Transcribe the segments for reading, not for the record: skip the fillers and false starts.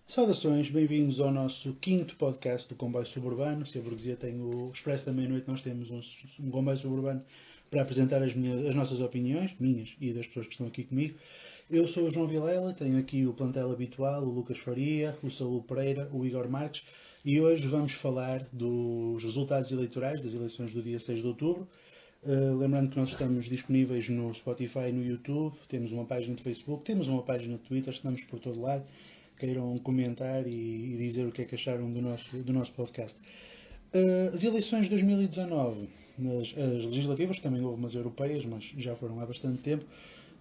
Saudações, bem-vindos ao nosso quinto podcast do Comboio Suburbano. Se a burguesia tem o Expresso da Meia-Noite, nós temos um Comboio Suburbano para apresentar as nossas opiniões, minhas e das pessoas que estão aqui comigo. Eu sou o João Vilela, tenho aqui o plantel habitual, o Lucas Faria, o Saúl Pereira, o Igor Marques, e hoje vamos falar dos resultados eleitorais das eleições do dia 6 de outubro. Lembrando que nós estamos disponíveis no Spotify e no YouTube, temos uma página de Facebook, temos uma página de Twitter, estamos por todo lado. Queiram comentar e dizer o que é que acharam do nosso podcast. As eleições de 2019, as legislativas, também houve umas europeias, mas já foram há bastante tempo,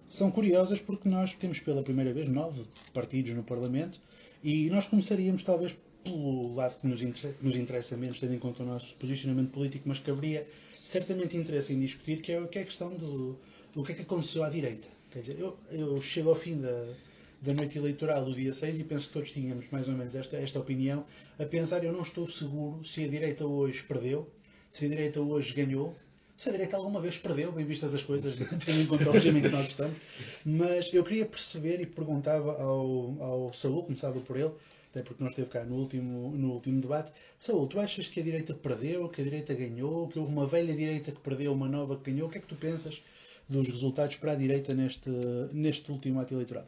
são curiosas porque nós temos pela primeira vez 9 partidos no Parlamento e nós começaríamos talvez pelo lado que nos interessa menos, tendo em conta o nosso posicionamento político, mas que haveria certamente interesse em discutir, que é a questão do que é que aconteceu à direita. Quer dizer, eu chego ao fim da noite eleitoral do dia 6 e penso que todos tínhamos mais ou menos esta opinião, a pensar, eu não estou seguro se a direita hoje perdeu, se a direita hoje ganhou, se a direita alguma vez perdeu, bem vistas as coisas, tendo em conta o regime em que nós estamos, mas eu queria perceber e perguntava ao Saúl, começava por ele, até porque não esteve cá no último debate. Saúl, tu achas que a direita perdeu, que a direita ganhou, que houve uma velha direita que perdeu, uma nova que ganhou? O que é que tu pensas dos resultados para a direita neste último ato eleitoral?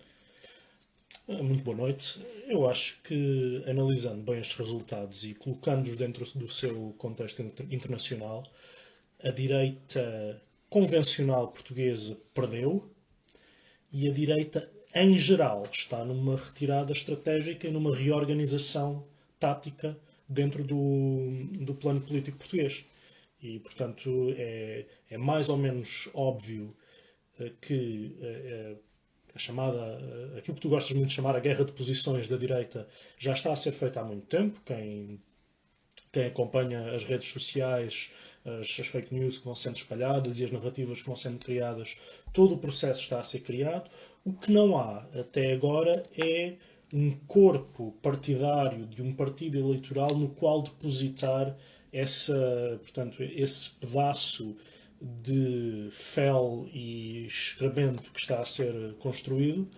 Muito boa noite. Eu acho que, analisando bem estes resultados e colocando-os dentro do seu contexto internacional, a direita convencional portuguesa perdeu e a direita, em geral, está numa retirada estratégica e numa reorganização tática dentro do plano político português. E, portanto, é mais ou menos óbvio que aquilo que tu gostas muito de chamar a guerra de posições da direita já está a ser feita há muito tempo. Quem acompanha as redes sociais, as fake news que vão sendo espalhadas e as narrativas que vão sendo criadas, todo o processo está a ser criado. O que não há até agora é um corpo partidário de um partido eleitoral no qual depositar esse pedaço de fel e excremento que está a ser construído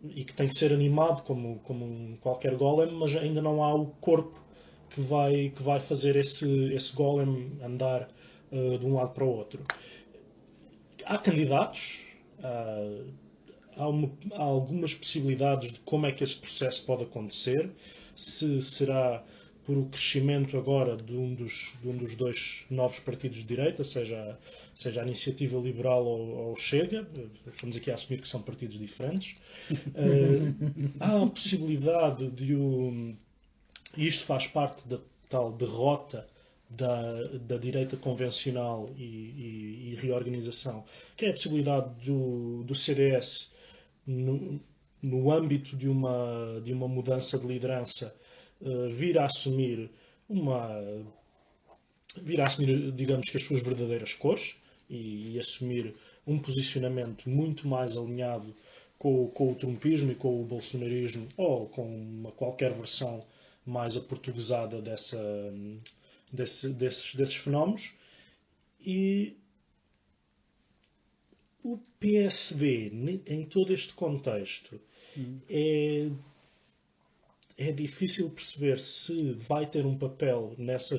e que tem que ser animado como qualquer golem, mas ainda não há o corpo que vai fazer esse golem andar de um lado para o outro. Há candidatos, há algumas possibilidades de como é que esse processo pode acontecer, se será por o crescimento agora de um dos dois novos partidos de direita, seja a Iniciativa Liberal ou o Chega. Estamos aqui a assumir que são partidos diferentes. Há a possibilidade e isto faz parte da tal derrota da direita convencional e reorganização, que é a possibilidade do CDS, no âmbito de uma mudança de liderança, vir a assumir, digamos que as suas verdadeiras cores e assumir um posicionamento muito mais alinhado com o trumpismo e com o bolsonarismo, ou com qualquer versão mais aportuguesada desses fenómenos. E o PSD, em todo este contexto, é difícil perceber se vai ter um papel nesse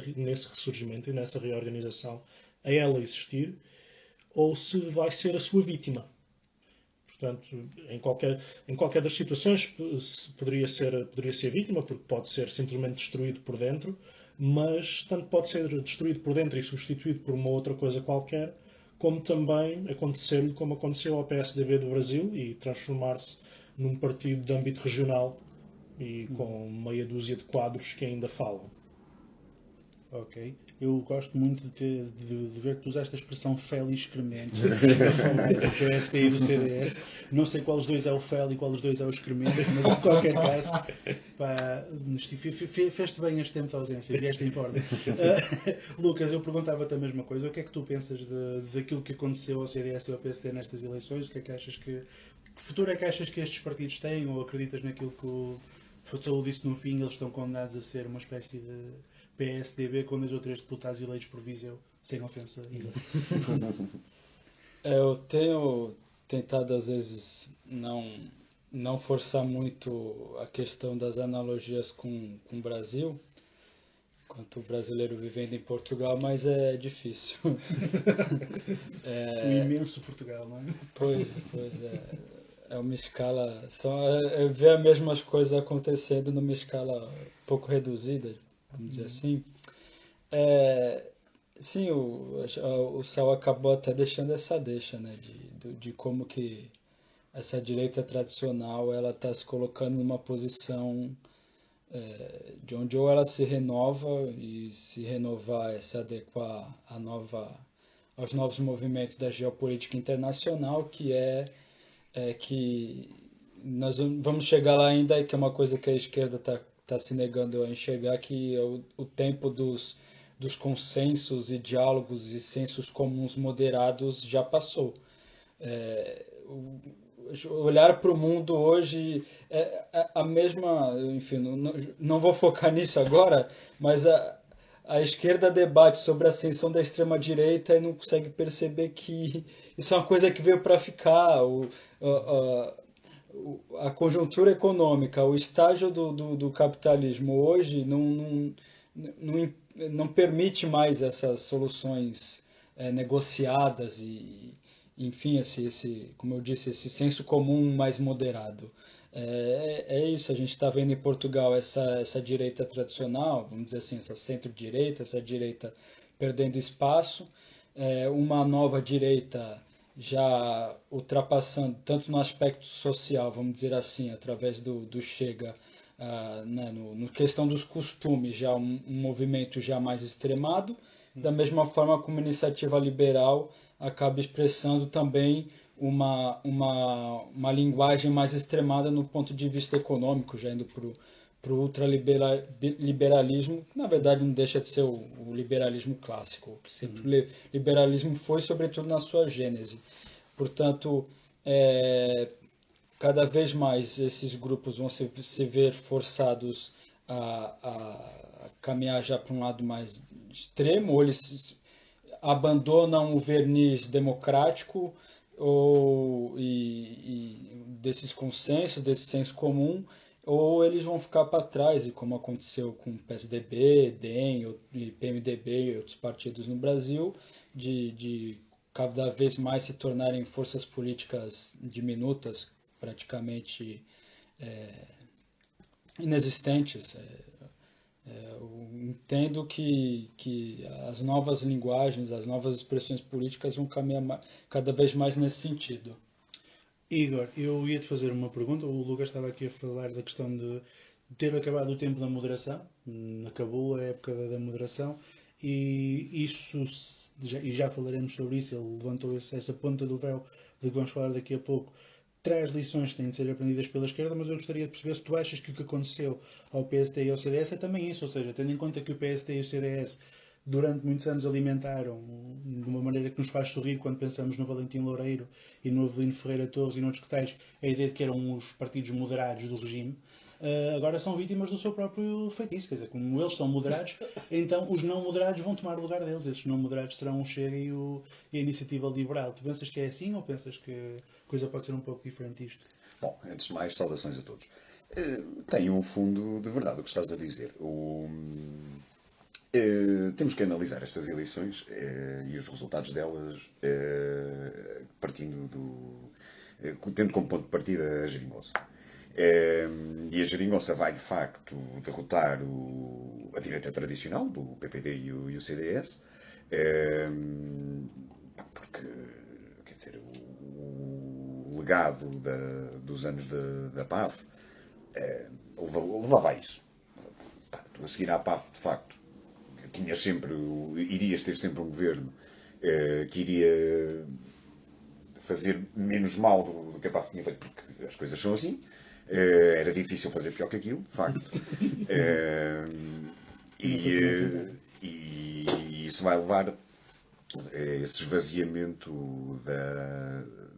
ressurgimento e nessa reorganização a ela existir, ou se vai ser a sua vítima. Portanto, em qualquer das situações poderia ser vítima, porque pode ser simplesmente destruído por dentro, mas tanto pode ser destruído por dentro e substituído por uma outra coisa qualquer, como também acontecer-lhe como aconteceu ao PSDB do Brasil e transformar-se num partido de âmbito regional e com meia dúzia de quadros que ainda falam. Ok. Eu gosto muito de ver que tu usaste a expressão fel e excremento para falar do PSD e do CDS. Não sei qual dos dois é o fel e qual dos dois é o excremento, mas em qualquer caso, fez-te bem este tempo de ausência, vieste em forma. Lucas, eu perguntava-te a mesma coisa. O que é que tu pensas daquilo que aconteceu ao CDS e ao PSD nestas eleições? O que é que achas que futuro é que achas que estes partidos têm, ou acreditas naquilo que o Saúl disse no fim, eles estão condenados a ser uma espécie de PSDB com 2 ou 3 deputados eleitos por Viseu, sem ofensa? Eu tenho tentado às vezes não não forçar muito a questão das analogias com o Brasil, enquanto o brasileiro vivendo em Portugal, mas é difícil. O imenso Portugal, não é? Pois é. É uma escala. É ver as mesmas coisas acontecendo numa escala um pouco reduzida, vamos dizer assim. É, sim, o Sal acabou até deixando essa deixa, né? De como que essa direita tradicional ela está se colocando numa posição de onde ou ela se renova e se renovar é se adequar aos novos movimentos da geopolítica internacional, que nós vamos chegar lá ainda, que é uma coisa que a esquerda está se negando a enxergar, que é o tempo dos consensos e diálogos e sensos comuns moderados já passou. Olhar para o mundo hoje é a mesma, enfim, não vou focar nisso agora, mas a esquerda debate sobre a ascensão da extrema-direita e não consegue perceber que isso é uma coisa que veio para ficar. A conjuntura econômica, o estágio do capitalismo hoje não permite mais essas soluções negociadas e, enfim, como eu disse, esse senso comum mais moderado. É isso, a gente está vendo em Portugal essa direita tradicional, vamos dizer assim, essa centro-direita, essa direita perdendo espaço, uma nova direita já ultrapassando, tanto no aspecto social, vamos dizer assim, através do Chega, né, no questão dos costumes, já um movimento já mais extremado, da mesma forma como a iniciativa liberal acaba expressando também uma linguagem mais extremada no ponto de vista econômico, já indo para o ultraliberalismo, que na verdade não deixa de ser o liberalismo clássico, que sempre o liberalismo foi, sobretudo na sua gênese. Portanto, cada vez mais esses grupos vão se ver forçados a caminhar já para um lado mais extremo, ou eles abandonam o verniz democrático e desses consensos, desse senso comum, ou eles vão ficar para trás, e como aconteceu com o PSDB, DEM e PMDB e outros partidos no Brasil, de cada vez mais se tornarem forças políticas diminutas, praticamente inexistentes. Eu entendo que as novas linguagens, as novas expressões políticas vão caminhar cada vez mais nesse sentido. Igor, eu ia-te fazer uma pergunta. O Lucas estava aqui a falar da questão de ter acabado o tempo da moderação. Acabou a época da moderação e isso, e já falaremos sobre isso, ele levantou essa ponta do véu de que vamos falar daqui a pouco, traz lições que têm de ser aprendidas pela esquerda, mas eu gostaria de perceber se tu achas que o que aconteceu ao PSD e ao CDS é também isso, ou seja, tendo em conta que o PSD e o CDS durante muitos anos alimentaram de uma maneira que nos faz sorrir quando pensamos no Valentim Loureiro e no Avelino Ferreira Torres e noutros que tais, a ideia de que eram os partidos moderados do regime, agora são vítimas do seu próprio feitiço, quer dizer, como eles são moderados, então os não moderados vão tomar o lugar deles, esses não moderados serão o Chega e a Iniciativa Liberal. Tu pensas que é assim ou pensas que a coisa pode ser um pouco diferente disto? Bom, antes de mais, saudações a todos. Tem um fundo de verdade o que estás a dizer. Temos que analisar estas eleições e os resultados delas tendo como ponto de partida a geringonça. E a geringonça vai, de facto, derrotar a direita tradicional, o PPD e o CDS, porque, quer dizer, o legado dos anos da PAF levava a isso. Tu a seguir à PAF, de facto, irias ter sempre um governo que iria fazer menos mal do que a PAF tinha feito, porque as coisas são assim. Era difícil fazer pior que aquilo, de facto. E isso vai levar a esse esvaziamento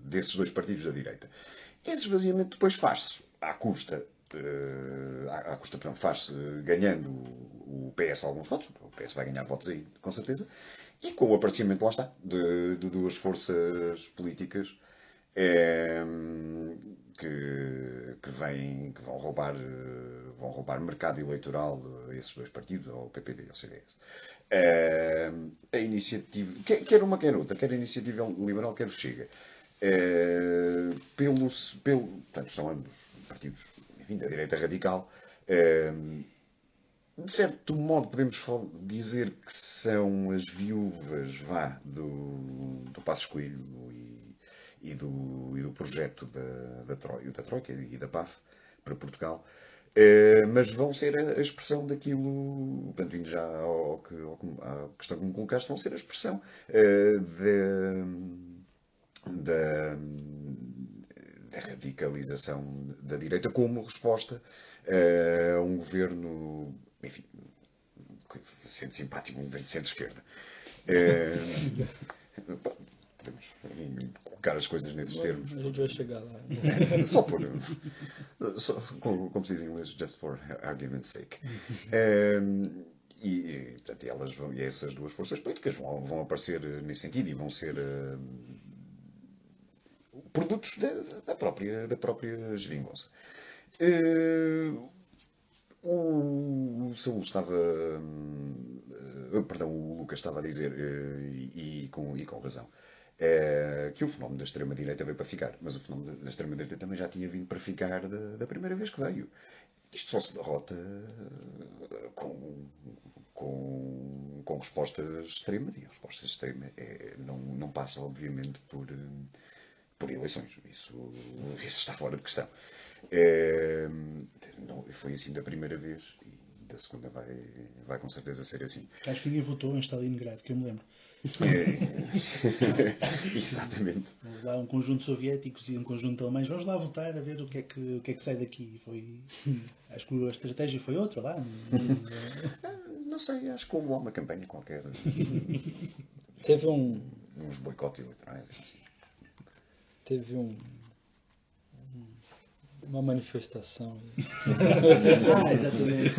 desses dois partidos da direita. Esse esvaziamento depois faz-se à custa, faz-se ganhando o PS alguns votos, o PS vai ganhar votos aí, com certeza, e com o aparecimento, lá está, de duas forças políticas que vão roubar mercado eleitoral a esses dois partidos, ao PPD e ao CDS. A iniciativa, quer uma quer outra, quer a iniciativa liberal, quer o Chega, portanto, são ambos partidos, enfim, da direita radical. De certo modo podemos dizer que são as viúvas do Passos Coelho e do projeto da Troika e da PAF para Portugal, mas vão ser a expressão daquilo, portanto, indo já à questão que me colocaste, vão ser a expressão da radicalização da direita como resposta a um governo, enfim, sendo simpático, um governo de centro-esquerda. Podemos colocar as coisas nesses termos. A gente vai chegar lá. Só por, como se diz em inglês, just for argument's sake. Portanto, essas duas forças políticas vão aparecer nesse sentido e vão ser produtos da própria geringonça. O Saúl estava, perdão, o Lucas estava a dizer, e com razão, que o fenómeno da extrema-direita veio para ficar, mas o fenómeno da extrema-direita também já tinha vindo para ficar da primeira vez que veio. Isto só se derrota com respostas extremas, e a resposta extrema não passa, obviamente, por eleições. Isso está fora de questão. Não, foi assim da primeira vez e da segunda vai com certeza ser assim. Acho que ninguém votou em Stalingrado, que eu me lembro. Exatamente. Lá um conjunto de soviéticos e um conjunto de alemães, vamos lá votar a ver o que é que sai daqui. Acho que a estratégia foi outra lá. Não sei, acho que houve lá uma campanha qualquer. Teve uns boicotes eleitorais. Assim. Teve uma manifestação. Exatamente.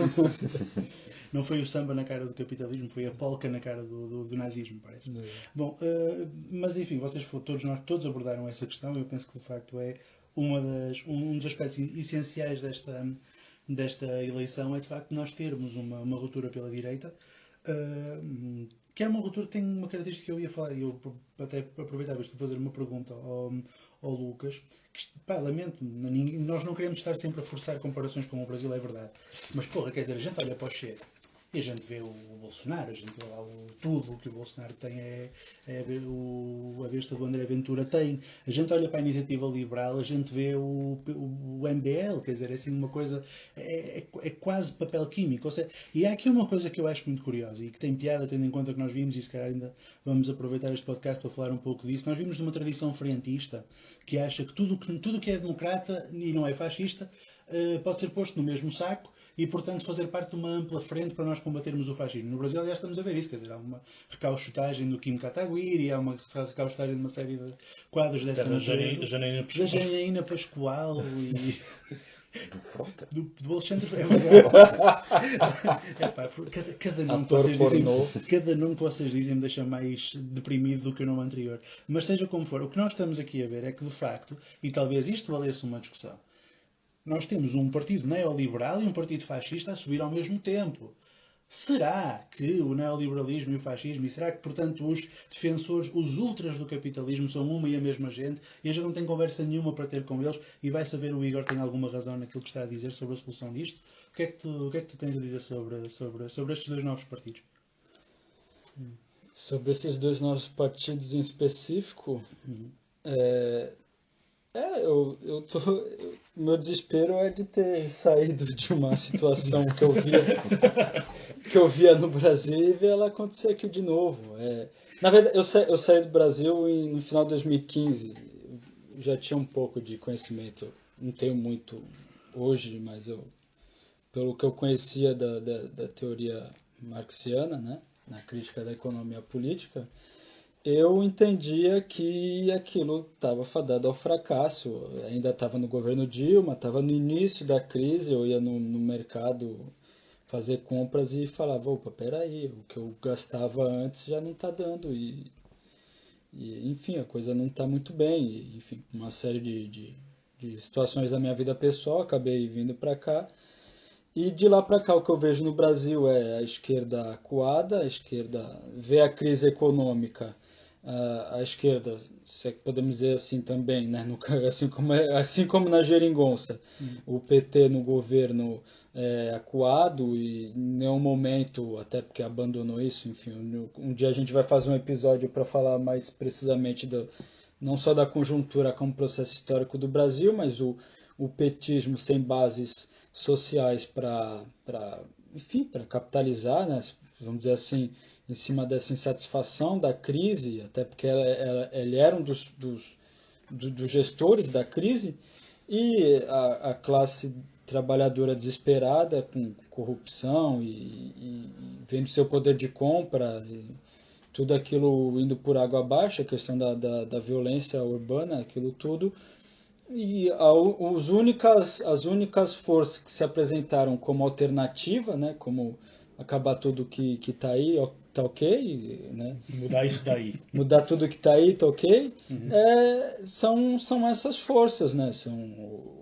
Não foi o samba na cara do capitalismo, foi a polca na cara do nazismo, parece. Bom, mas enfim, todos abordaram essa questão. Eu penso que de facto é um dos aspectos essenciais desta eleição é de facto nós termos uma ruptura pela direita, que é uma ruptura que tem uma característica que eu ia falar, e eu até aproveitava isto para fazer uma pergunta ao Lucas, que, lamento, nós não queremos estar sempre a forçar comparações com o Brasil, é verdade, mas quer dizer, a gente olha para o Chega e a gente vê o Bolsonaro, a gente vê lá tudo o que o Bolsonaro tem, a besta do André Ventura tem, a gente olha para a iniciativa liberal, a gente vê o MBL, quer dizer, é assim uma coisa, é quase papel químico, ou seja, e há aqui uma coisa que eu acho muito curiosa e que tem piada, tendo em conta que nós vimos, e se calhar ainda vamos aproveitar este podcast para falar um pouco disso, nós vimos de uma tradição frentista que acha que tudo que é democrata e não é fascista pode ser posto no mesmo saco e, portanto, fazer parte de uma ampla frente para nós combatermos o fascismo. No Brasil, aliás, estamos a ver isso, quer dizer, há uma recauchutagem do Kim Kataguiri, há uma recauchutagem de uma série de quadros dessa natureza. Da Janaína Pascoal e... Do Frota? Do Alexandre Frota. É verdade. Cada nome que vocês dizem me deixa mais deprimido do que o nome anterior. Mas seja como for, o que nós estamos aqui a ver é que, de facto, e talvez isto valesse uma discussão, nós temos um partido neoliberal e um partido fascista a subir ao mesmo tempo. Será que o neoliberalismo e o fascismo, e será que, portanto, os defensores, os ultras do capitalismo são uma e a mesma gente e a gente não tem conversa nenhuma para ter com eles e vai saber o Igor tem alguma razão naquilo que está a dizer sobre a solução disto? O que é que tu tens a dizer sobre estes dois novos partidos? Sobre esses dois novos partidos em específico, meu desespero é de ter saído de uma situação que eu via no Brasil e ver ela acontecer aqui de novo. Na verdade, eu saí do Brasil no final de 2015. Eu já tinha um pouco de conhecimento, não tenho muito hoje, mas pelo que eu conhecia da teoria marxiana, né, na crítica da economia política, eu entendia que aquilo estava fadado ao fracasso. Eu ainda estava no governo Dilma, estava no início da crise, eu ia no mercado fazer compras e falava, opa, peraí, o que eu gastava antes já não está dando. enfim, a coisa não está muito bem. E, enfim, uma série de situações da minha vida pessoal, acabei vindo para cá. E de lá para cá o que eu vejo no Brasil é a esquerda acuada, a esquerda vê a crise econômica, a esquerda, se é que podemos dizer assim também, né? Assim como na geringonça, o PT no governo é acuado e em nenhum momento, até porque abandonou isso, enfim, um dia a gente vai fazer um episódio para falar mais precisamente não só da conjuntura como processo histórico do Brasil, mas o petismo sem bases sociais para capitalizar, né, vamos dizer assim, em cima dessa insatisfação da crise, até porque ele era um dos gestores da crise, e a classe trabalhadora desesperada, com corrupção e vendo seu poder de compra, tudo aquilo indo por água abaixo, a questão da violência urbana, aquilo tudo. E as únicas forças que se apresentaram como alternativa, né, como acabar tudo que está aí, tá ok, né? Mudar isso daí. Mudar tudo que está aí, tá ok. São essas forças, né? São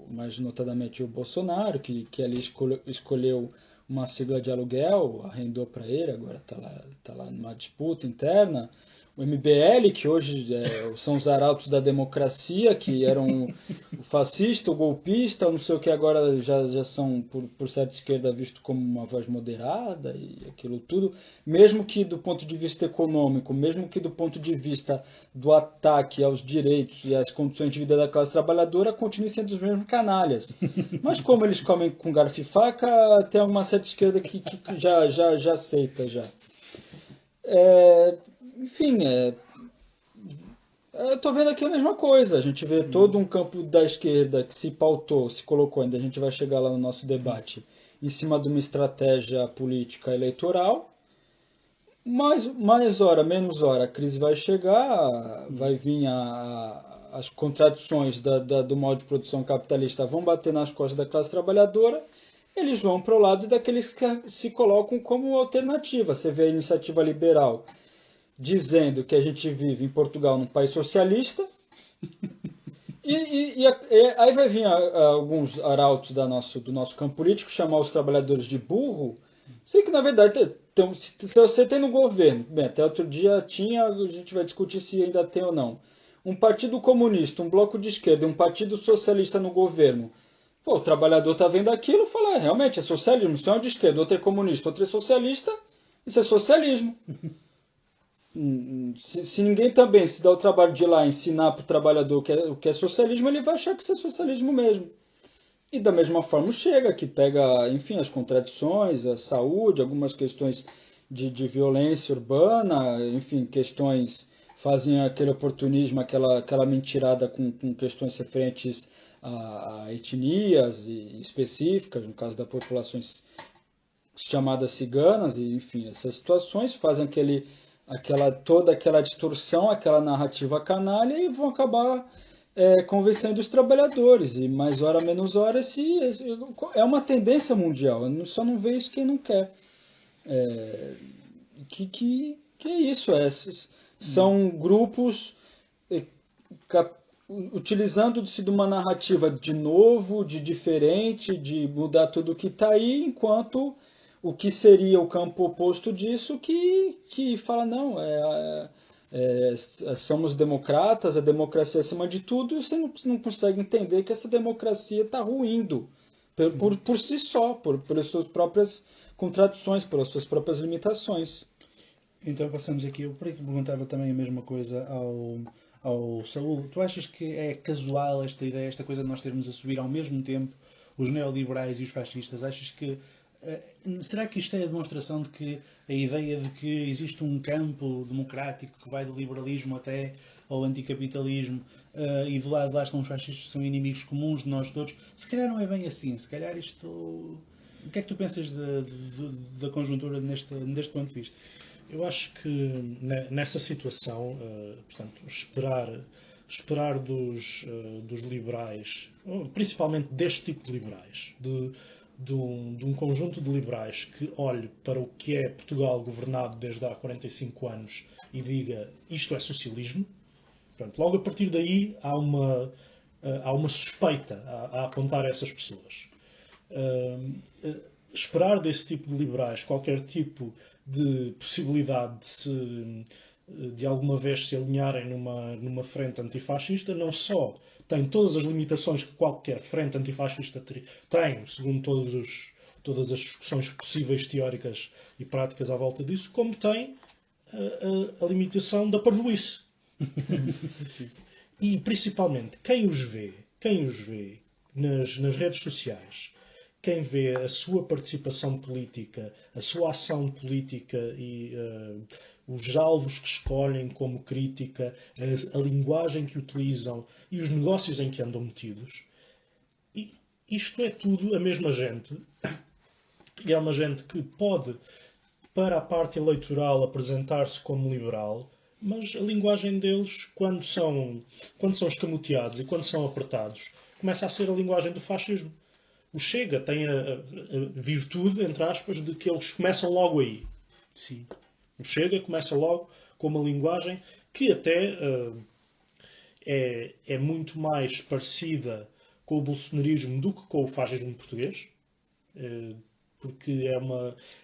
mais notadamente o Bolsonaro, que ali escolheu uma sigla de aluguel, arrendou para ele, agora tá lá numa disputa interna. O MBL, que hoje são os arautos da democracia, que eram o fascista, o golpista, não sei o que, agora já são, por certa esquerda, visto como uma voz moderada e aquilo tudo. Mesmo que do ponto de vista econômico, mesmo que do ponto de vista do ataque aos direitos e às condições de vida da classe trabalhadora, continuem sendo os mesmos canalhas. Mas como eles comem com garfo e faca, tem alguma certa esquerda que já aceita já. Enfim, eu estou vendo aqui a mesma coisa. A gente vê todo um campo da esquerda que se pautou, se colocou, ainda a gente vai chegar lá no nosso debate, em cima de uma estratégia política eleitoral. Mais hora, menos hora, a crise vai chegar, vai vir as contradições do modo de produção capitalista vão bater nas costas da classe trabalhadora, eles vão para o lado daqueles que se colocam como alternativa. Você vê a iniciativa liberal dizendo que a gente vive em Portugal num país socialista, e aí vai vir alguns arautos do nosso campo político chamar os trabalhadores de burro, sei que na verdade se você tem no governo, bem, até outro dia a gente vai discutir se ainda tem ou não, um partido comunista, um bloco de esquerda, um partido socialista no governo, pô, o trabalhador está vendo aquilo e fala, realmente é socialismo, se é um de esquerda, outro é comunista, outro é socialista, isso é socialismo. Se ninguém também se dá o trabalho de ir lá ensinar para o trabalhador o que é socialismo, ele vai achar que isso é socialismo mesmo. E da mesma forma chega, que pega, enfim, as contradições, a saúde, algumas questões de violência urbana, enfim, questões, fazem aquele oportunismo, aquela mentirada com questões referentes a etnias específicas, no caso das populações chamadas ciganas, e enfim, essas situações fazem toda aquela distorção, aquela narrativa canalha, e vão acabar convencendo os trabalhadores. E mais hora, menos hora, é uma tendência mundial. Só não vê isso quem não quer. Que é isso? São grupos utilizando-se de uma narrativa de novo, de diferente, de mudar tudo que está aí, enquanto o que seria o campo oposto disso que fala, não, somos democratas, a democracia acima de tudo, e você não consegue entender que essa democracia está ruindo por si só, pelas suas próprias contradições, pelas suas próprias limitações. Então passamos aqui, eu perguntava também a mesma coisa ao Saúl. Tu achas que é casual esta ideia, esta coisa de nós termos a subir ao mesmo tempo os neoliberais e os fascistas? Achas que será que isto é a demonstração de que a ideia de que existe um campo democrático que vai do liberalismo até ao anticapitalismo e do lado de lá estão os fascistas que são inimigos comuns de nós todos? Se calhar não é bem assim. Se calhar isto... O que é que tu pensas da conjuntura deste ponto de vista? Eu acho que nessa situação, portanto, esperar dos liberais, principalmente deste tipo de liberais, de um conjunto de liberais que olhe para o que é Portugal governado desde há 45 anos e diga isto é socialismo, Portanto, logo a partir daí há uma suspeita a apontar a essas pessoas. Esperar desse tipo de liberais qualquer tipo de possibilidade de alguma vez se alinharem numa frente antifascista, não só tem todas as limitações que qualquer frente antifascista tem, segundo todas as discussões possíveis teóricas e práticas à volta disso, como tem a limitação da parvoíce. E principalmente quem os vê nas redes sociais, quem vê a sua participação política, a sua ação política e os alvos que escolhem como crítica, a linguagem que utilizam e os negócios em que andam metidos, e isto é tudo a mesma gente. E é uma gente que pode, para a parte eleitoral, apresentar-se como liberal, mas a linguagem deles, quando são escamoteados e quando são apertados, começa a ser a linguagem do fascismo. O Chega tem a virtude, entre aspas, de que eles começam logo aí. Sim. O Chega começa logo com uma linguagem que até é muito mais parecida com o bolsonarismo do que com o fascismo português, porque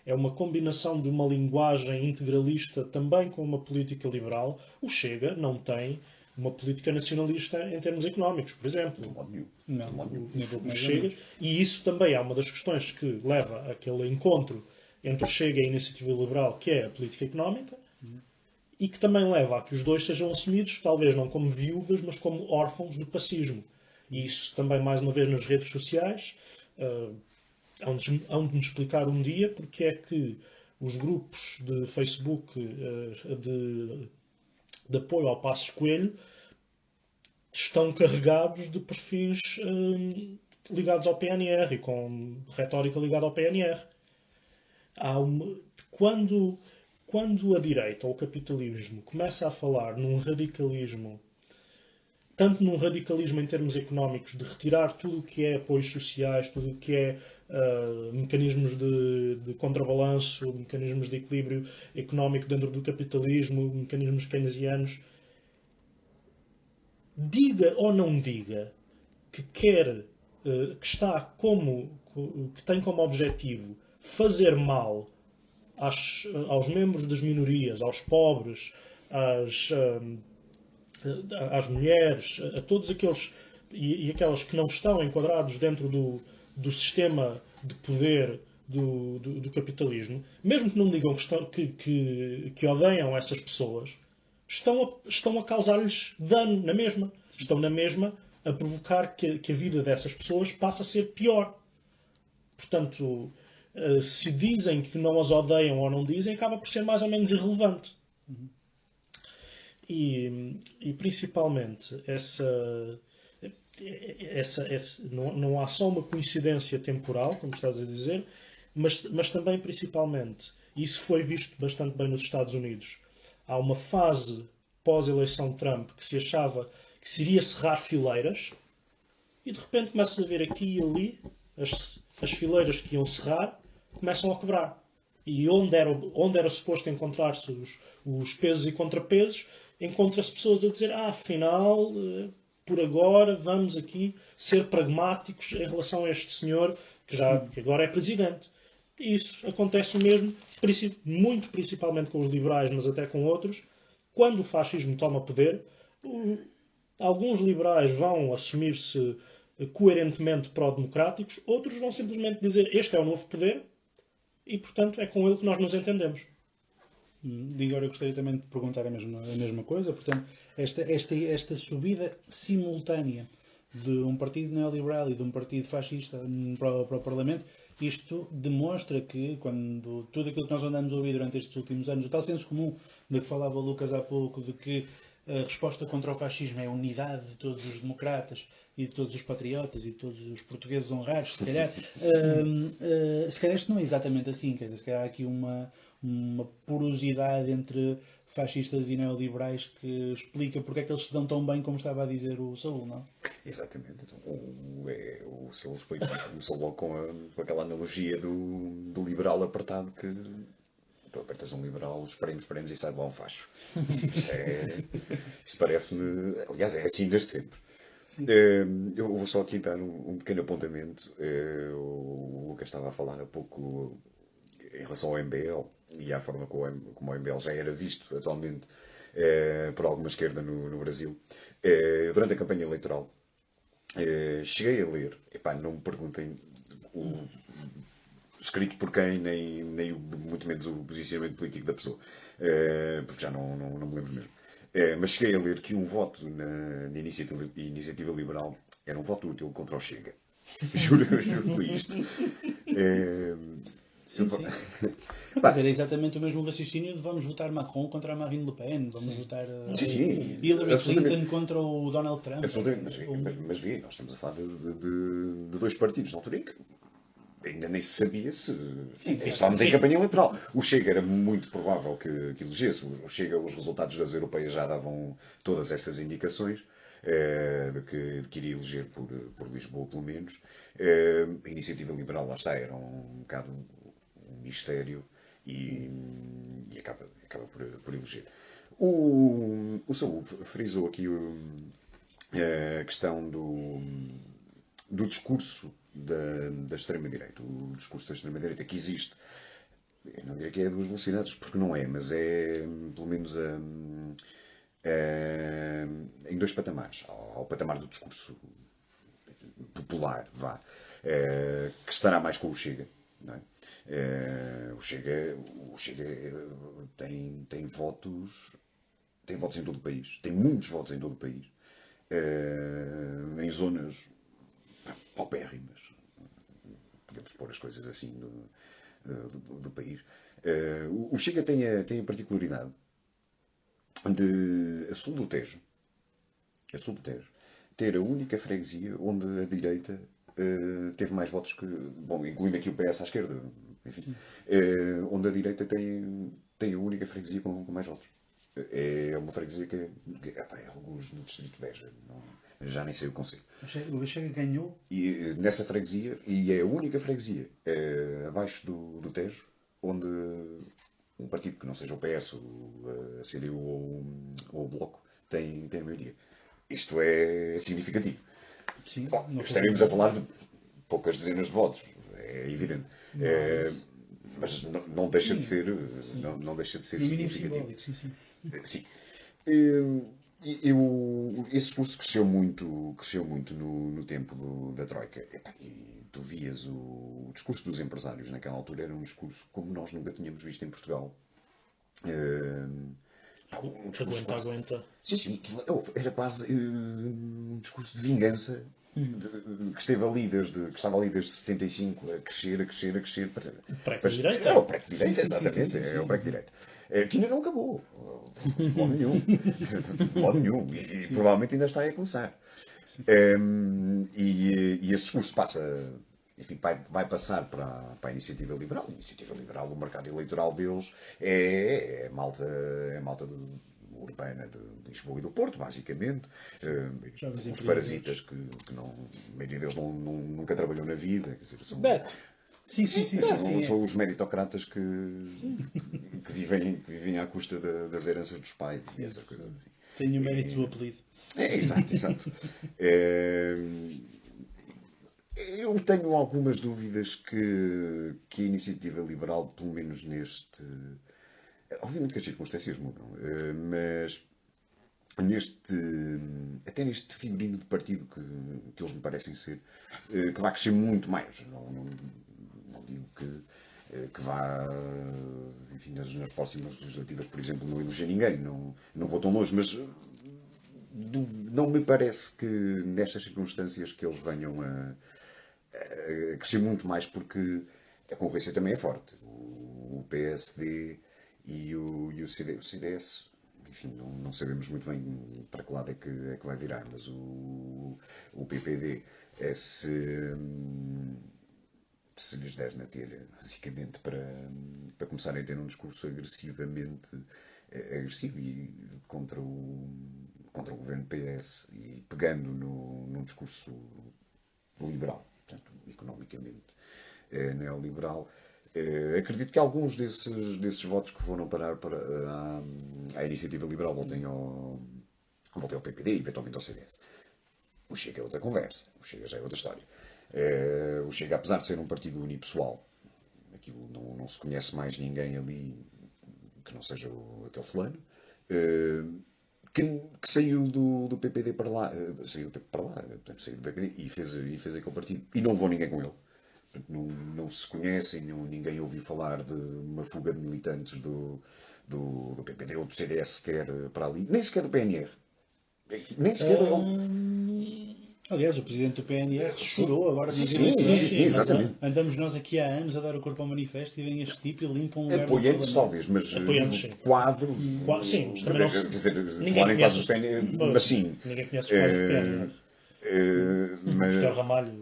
é uma combinação de uma linguagem integralista também com uma política liberal. O Chega não tem uma política nacionalista em termos económicos, por exemplo. O Chega, e isso também é uma das questões que leva àquele encontro entre o Chega e a Iniciativa Liberal, que é a política económica, e que também leva a que os dois sejam assumidos, talvez não como viúvas, mas como órfãos do fascismo. E isso também, mais uma vez, nas redes sociais, hão de me explicar um dia porque é que os grupos de Facebook de apoio ao Passos Coelho estão carregados de perfis ligados ao PNR e com retórica ligada ao PNR. Quando a direita ou o capitalismo começa a falar num radicalismo, tanto num radicalismo em termos económicos, de retirar tudo o que é apoios sociais, tudo o que é mecanismos de contrabalanço, mecanismos de equilíbrio económico dentro do capitalismo, mecanismos keynesianos, diga ou não diga que quer, que tem como objetivo fazer mal aos membros das minorias, aos pobres, às mulheres, a todos aqueles e aquelas que não estão enquadrados dentro do sistema de poder do capitalismo, mesmo que não digam que odeiam essas pessoas, estão a causar-lhes dano na mesma. Estão na mesma a provocar que a vida dessas pessoas passe a ser pior. Portanto, se dizem que não as odeiam ou não dizem, acaba por ser mais ou menos irrelevante. E principalmente não há só uma coincidência temporal, como estás a dizer, mas também principalmente, isso foi visto bastante bem nos Estados Unidos, há uma fase pós-eleição de Trump que se achava que se iria cerrar fileiras e de repente começa a ver aqui e ali as fileiras que iam cerrar começam a quebrar. E onde era suposto encontrar-se os pesos e contrapesos, encontra-se pessoas a dizer, afinal, por agora vamos aqui ser pragmáticos em relação a este senhor que agora é presidente. E isso acontece o mesmo, muito principalmente com os liberais, mas até com outros. Quando o fascismo toma poder, alguns liberais vão assumir-se coerentemente pró-democráticos, outros vão simplesmente dizer, este é o novo poder, e portanto é com ele que nós nos entendemos. Agora eu gostaria também de perguntar a mesma coisa. Portanto, esta subida simultânea de um partido neoliberal e de um partido fascista para o Parlamento, isto demonstra que, quando tudo aquilo que nós andamos a ouvir durante estes últimos anos, o tal senso comum de que falava o Lucas há pouco, de que a resposta contra o fascismo é a unidade de todos os democratas e de todos os patriotas e de todos os portugueses honrados, se calhar isto não é exatamente assim. Quer dizer, se calhar há aqui uma porosidade entre fascistas e neoliberais que explica porque é que eles se dão tão bem, como estava a dizer o Saúl, não? Exatamente. Então, o Saúl começou logo com aquela analogia do liberal apertado que tu apertas um liberal, esperemos e sai de lá um facho. Isso parece-me. Aliás, é assim desde sempre. Eu vou só aqui dar um pequeno apontamento. O Lucas estava a falar há pouco em relação ao MBL e à forma como o MBL já era visto atualmente por alguma esquerda no Brasil. Durante a campanha eleitoral, cheguei a ler, não me perguntem escrito por quem, nem muito menos o posicionamento político da pessoa, porque já não me lembro mesmo. Mas cheguei a ler que um voto na iniciativa liberal era um voto útil contra o Chega. Juro por isto. Sim. Mas era exatamente o mesmo raciocínio de vamos votar Macron contra a Marine Le Pen, vamos votar Hillary Clinton contra o Donald Trump. Absolutamente, mas vi, nós estamos a falar de dois partidos na altura em que ainda nem se sabia se estávamos em campanha eleitoral. O Chega era muito provável que elegesse. O Chega, os resultados das europeias já davam todas essas indicações de que iria eleger por Lisboa, pelo menos. A iniciativa liberal, lá está, era um bocado um mistério e acaba por eleger. O Saúl frisou aqui a questão do discurso da extrema-direita. O discurso da extrema-direita que existe, eu não diria que é a duas velocidades, porque não é, mas é pelo menos em dois patamares. Ao patamar do discurso popular, que estará mais com o Chega. Não é? O Chega tem votos em todo o país, tem muitos votos em todo o país, em zonas paupérrimas, podemos pôr as coisas assim do país. O Chega tem a particularidade de a sul do Tejo ter a única freguesia onde a direita teve mais votos que, bom, incluindo aqui o PS à esquerda, enfim, onde a direita tem a única freguesia com mais votos. É uma freguesia que é alguns no distrito de Beja, já nem sei o conselho. O Chega ganhou? E nessa freguesia, e é a única freguesia abaixo do Tejo, onde um partido que não seja o PS, a CDU ou o Bloco tem a maioria. Isto é significativo. Sim, bom, estaremos a falar de poucas dezenas de votos, é evidente. Mas não deixa de ser, não deixa de ser significativo. Sim. Esse discurso cresceu muito no tempo da Troika. E tu vias o discurso dos empresários naquela altura, era um discurso como nós nunca tínhamos visto em Portugal. Um discurso aguenta. Sim, era quase um discurso de vingança que estava ali desde 75 a crescer. O pré-direita. É o pré-direita, exatamente. É o pré-direita. Que ainda não acabou. De modo nenhum. E provavelmente ainda está a começar. E esse discurso vai passar para a Iniciativa Liberal. A Iniciativa Liberal, o mercado eleitoral deles é malta urbana de Lisboa e do Porto, basicamente. Os parasitas que a maioria deles nunca trabalhou na vida. Quer dizer, são os meritocratas que vivem à custa das heranças dos pais e essas coisas assim. Tenho o mérito do apelido. Exato. Eu tenho algumas dúvidas que a Iniciativa Liberal, pelo menos neste... Obviamente que as circunstâncias mudam, mas até neste figurino de partido que eles me parecem ser, que vai crescer muito mais. Não digo que vá, enfim, nas próximas legislativas, por exemplo, não eleger ninguém, não vou tão longe, mas não me parece que nestas circunstâncias que eles venham a crescer muito mais, porque a concorrência também é forte. O PSD e o CDS, enfim, não sabemos muito bem para que lado é que vai virar, mas o PPD se lhes der na telha, basicamente, para começarem a ter um discurso agressivo e contra o governo PS e pegando num discurso liberal, portanto, economicamente neoliberal, Acredito que alguns desses votos que foram parar à Iniciativa Liberal voltem ao PPD e eventualmente ao CDS. O Chega é outra conversa, o Chega já é outra história. O Chega, apesar de ser um partido unipessoal, aquilo não se conhece mais ninguém ali que não seja aquele fulano, que saiu do PPD para lá, saiu do PPD e fez aquele partido. E não levou ninguém com ele. Não se conhecem, ninguém ouviu falar de uma fuga de militantes do PPD ou do CDS sequer para ali, nem sequer do PNR. Nem sequer Aliás, o presidente do PNR chorou agora nas eleições. Sim, exatamente. Andamos nós aqui há anos a dar o corpo ao manifesto e vem este tipo e limpa um lugar. Apoiantes, talvez, mas quadros. Sim, mas também não quer dizer, falar em quadros do PNR, mas sim. Ninguém conhece os quadros do PNR. Mas... Vitor Ramalho.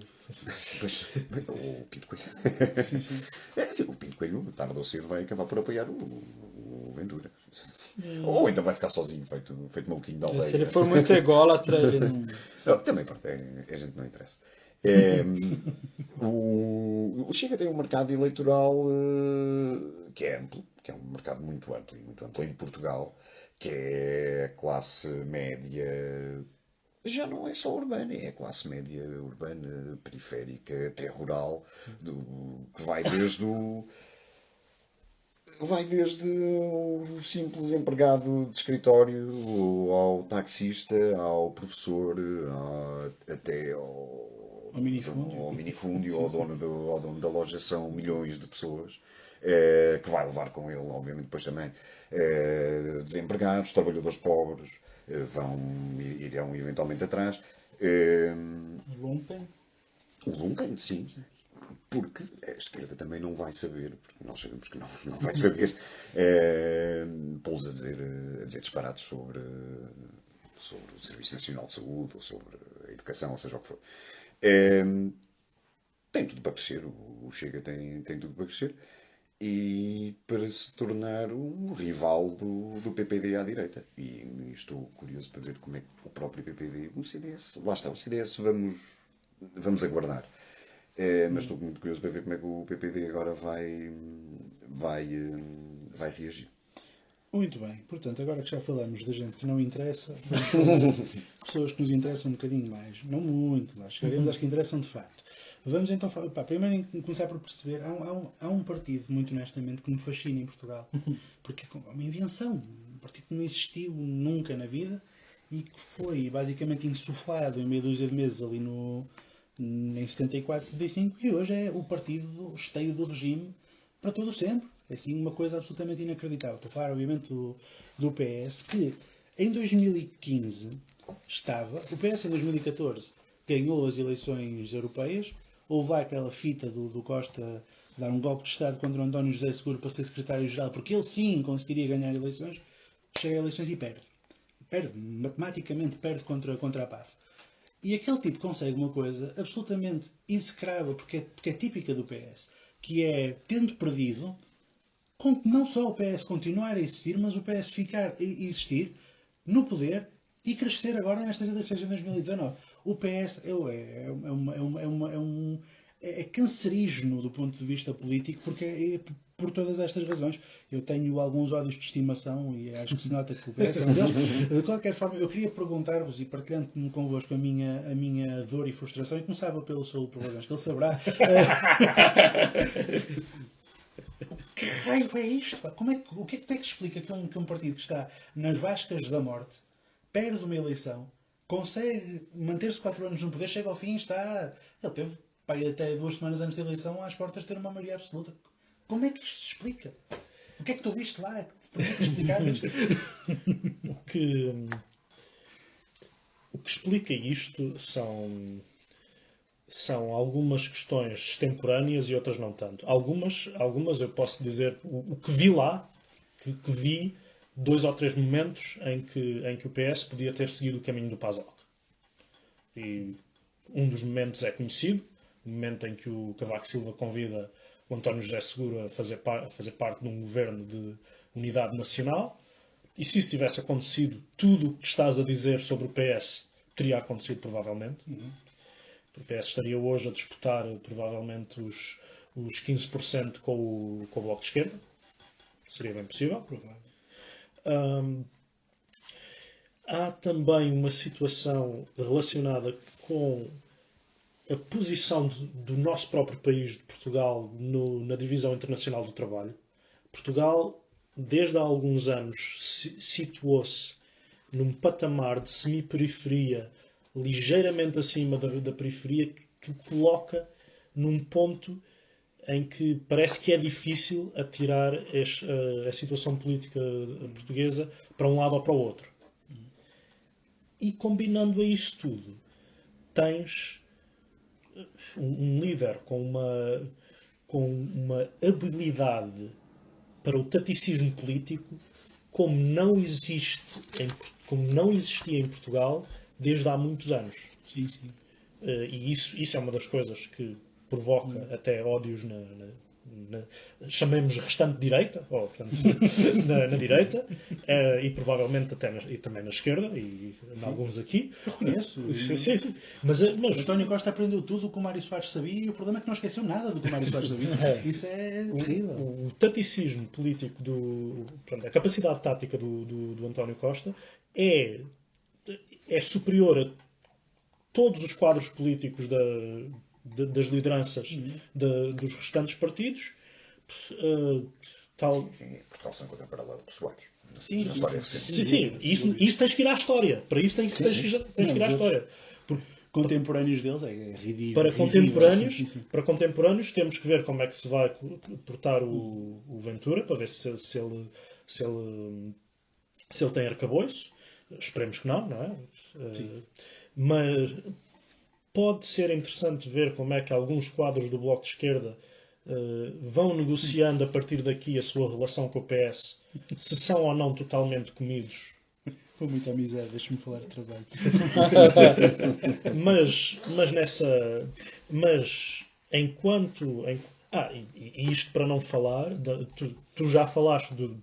Pois, o Pinto Coelho. Sim. O Pinto Coelho, tarde ou cedo, vai acabar por apoiar o Ventura. Ou então vai ficar sozinho, feito maluquinho da aldeia. Se ele for muito ególatra, ele não... Também, pronto, a gente não interessa. O Chega tem um mercado eleitoral que é amplo, que é um mercado muito amplo em Portugal, que é a classe média. Já não é só urbana, é a classe média urbana, periférica, até rural, que vai desde o simples empregado de escritório ao taxista, ao professor, até ao minifúndio, ao dono da loja. São milhões de pessoas. Que vai levar com ele, obviamente, depois também desempregados, trabalhadores pobres, irão eventualmente atrás. O Lumpen, sim. Porque a esquerda também não vai saber, porque nós sabemos que não vai saber, pô-los a dizer disparados sobre o Serviço Nacional de Saúde, ou sobre a educação, ou seja o que for. Tem tudo para crescer, o Chega tem tudo para crescer. E para se tornar um rival do PPD à direita. E estou curioso para ver como é que o próprio PPD, o CDS, lá está, o CDS vamos aguardar. Mas estou muito curioso para ver como é que o PPD agora vai reagir. Muito bem, portanto, agora que já falamos da gente que não interessa, vamos falar de pessoas que nos interessam um bocadinho mais. Não muito, lá chegaremos às que interessam de facto. Vamos então, primeiro começar por perceber, há um partido, muito honestamente, que me fascina em Portugal, porque é uma invenção, um partido que não existiu nunca na vida e que foi basicamente insuflado em meia dúzia de meses ali em 74, 75, e hoje é o partido esteio do regime para todo o sempre. É assim uma coisa absolutamente inacreditável. Estou a falar, obviamente, do PS, que em 2015 o PS em 2014 ganhou as eleições europeias. Houve lá aquela fita do Costa dar um golpe de Estado contra o António José Seguro para ser secretário-geral, porque ele sim conseguiria ganhar eleições. Chega a eleições e perde. Matematicamente perde contra a PAF. E aquele tipo consegue uma coisa absolutamente execrável, porque é típica do PS, que é, tendo perdido, não só o PS continuar a existir, mas o PS ficar a existir no poder e crescer agora nestas eleições de 2019. O PS é cancerígeno do ponto de vista político, porque é por todas estas razões. Eu tenho alguns ódios de estimação e acho que se nota que o PS é um deles. De qualquer forma, eu queria perguntar-vos, e partilhando convosco a minha dor e frustração, e começava pelo Saúl, por razões que ele saberá. Que raio é isto? O que é que explica que um partido que está nas vascas da morte perde uma eleição, consegue manter-se 4 anos no poder, chega ao fim e está... Ele teve até 2 semanas antes da eleição às portas de ter uma maioria absoluta. Como é que isto se explica? O que é que tu viste lá que te permite explicar isto? O que explica isto são algumas questões extemporâneas e outras não tanto. Algumas eu posso dizer o que vi lá, que vi 2 ou 3 momentos em que o PS podia ter seguido o caminho do PASOK. E um dos momentos é conhecido, o momento em que o Cavaco Silva convida o António José Seguro a fazer parte de um governo de unidade nacional. E se isso tivesse acontecido, tudo o que estás a dizer sobre o PS teria acontecido provavelmente. O PS estaria hoje a disputar provavelmente os 15% com o Bloco de Esquerda. Seria bem possível. Há também uma situação relacionada com a posição do nosso próprio país, de Portugal, na divisão internacional do trabalho. Portugal, desde há alguns anos, situou-se num patamar de semi-periferia ligeiramente acima da periferia, que coloca num ponto em que parece que é difícil atirar a situação política portuguesa para um lado ou para o outro. E combinando a isso tudo, tens um líder com uma habilidade para o taticismo político como não existia em Portugal desde há muitos anos. Sim, sim. E isso é uma das coisas que provoca até ódios chamemos restante direita, ou portanto, na direita, e provavelmente e também na esquerda, e em alguns aqui. Eu reconheço. Sim. Mas António Costa aprendeu tudo o que o Mário Soares sabia, e o problema é que não esqueceu nada do que o Mário Soares sabia. Isso é terrível. O taticismo político, a capacidade tática do António Costa é superior a todos os quadros políticos das lideranças dos restantes partidos. Portugal se encontra paralelo com o Soares. Sim. Isso tens que ir à história. Para isso tens que ir à história. Contemporâneos deles é ridículo. Para contemporâneos temos que ver como é que se vai portar o Ventura, para ver se ele tem arcabouço. Esperemos que não é? Mas pode ser interessante ver como é que alguns quadros do Bloco de Esquerda vão negociando a partir daqui a sua relação com o PS, se são ou não totalmente comidos. Com muita amizade, deixa-me falar de trabalho. mas enquanto... E isto para não falar, tu já falaste do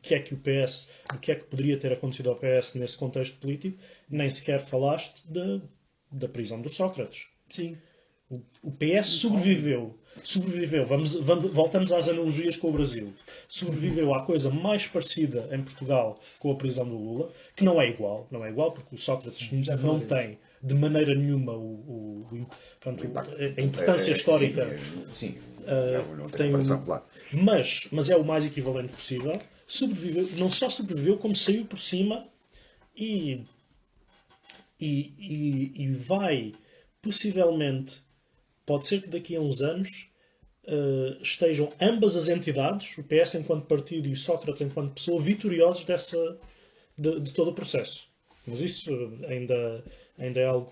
que é que o PS, do que é que poderia ter acontecido ao PS nesse contexto político, nem sequer falaste da prisão do Sócrates. Sim. O PS sobreviveu. Voltamos às analogias com o Brasil. Sobreviveu à coisa mais parecida em Portugal com a prisão do Lula, que não é igual, porque o Sócrates não tem de maneira nenhuma a importância histórica. Sim, tem mas é o mais equivalente possível. Sobreviveu, não só sobreviveu, como saiu por cima e vai, possivelmente, pode ser que daqui a uns anos estejam ambas as entidades, o PS enquanto partido e o Sócrates enquanto pessoa, vitoriosos de todo o processo. Mas isso ainda é algo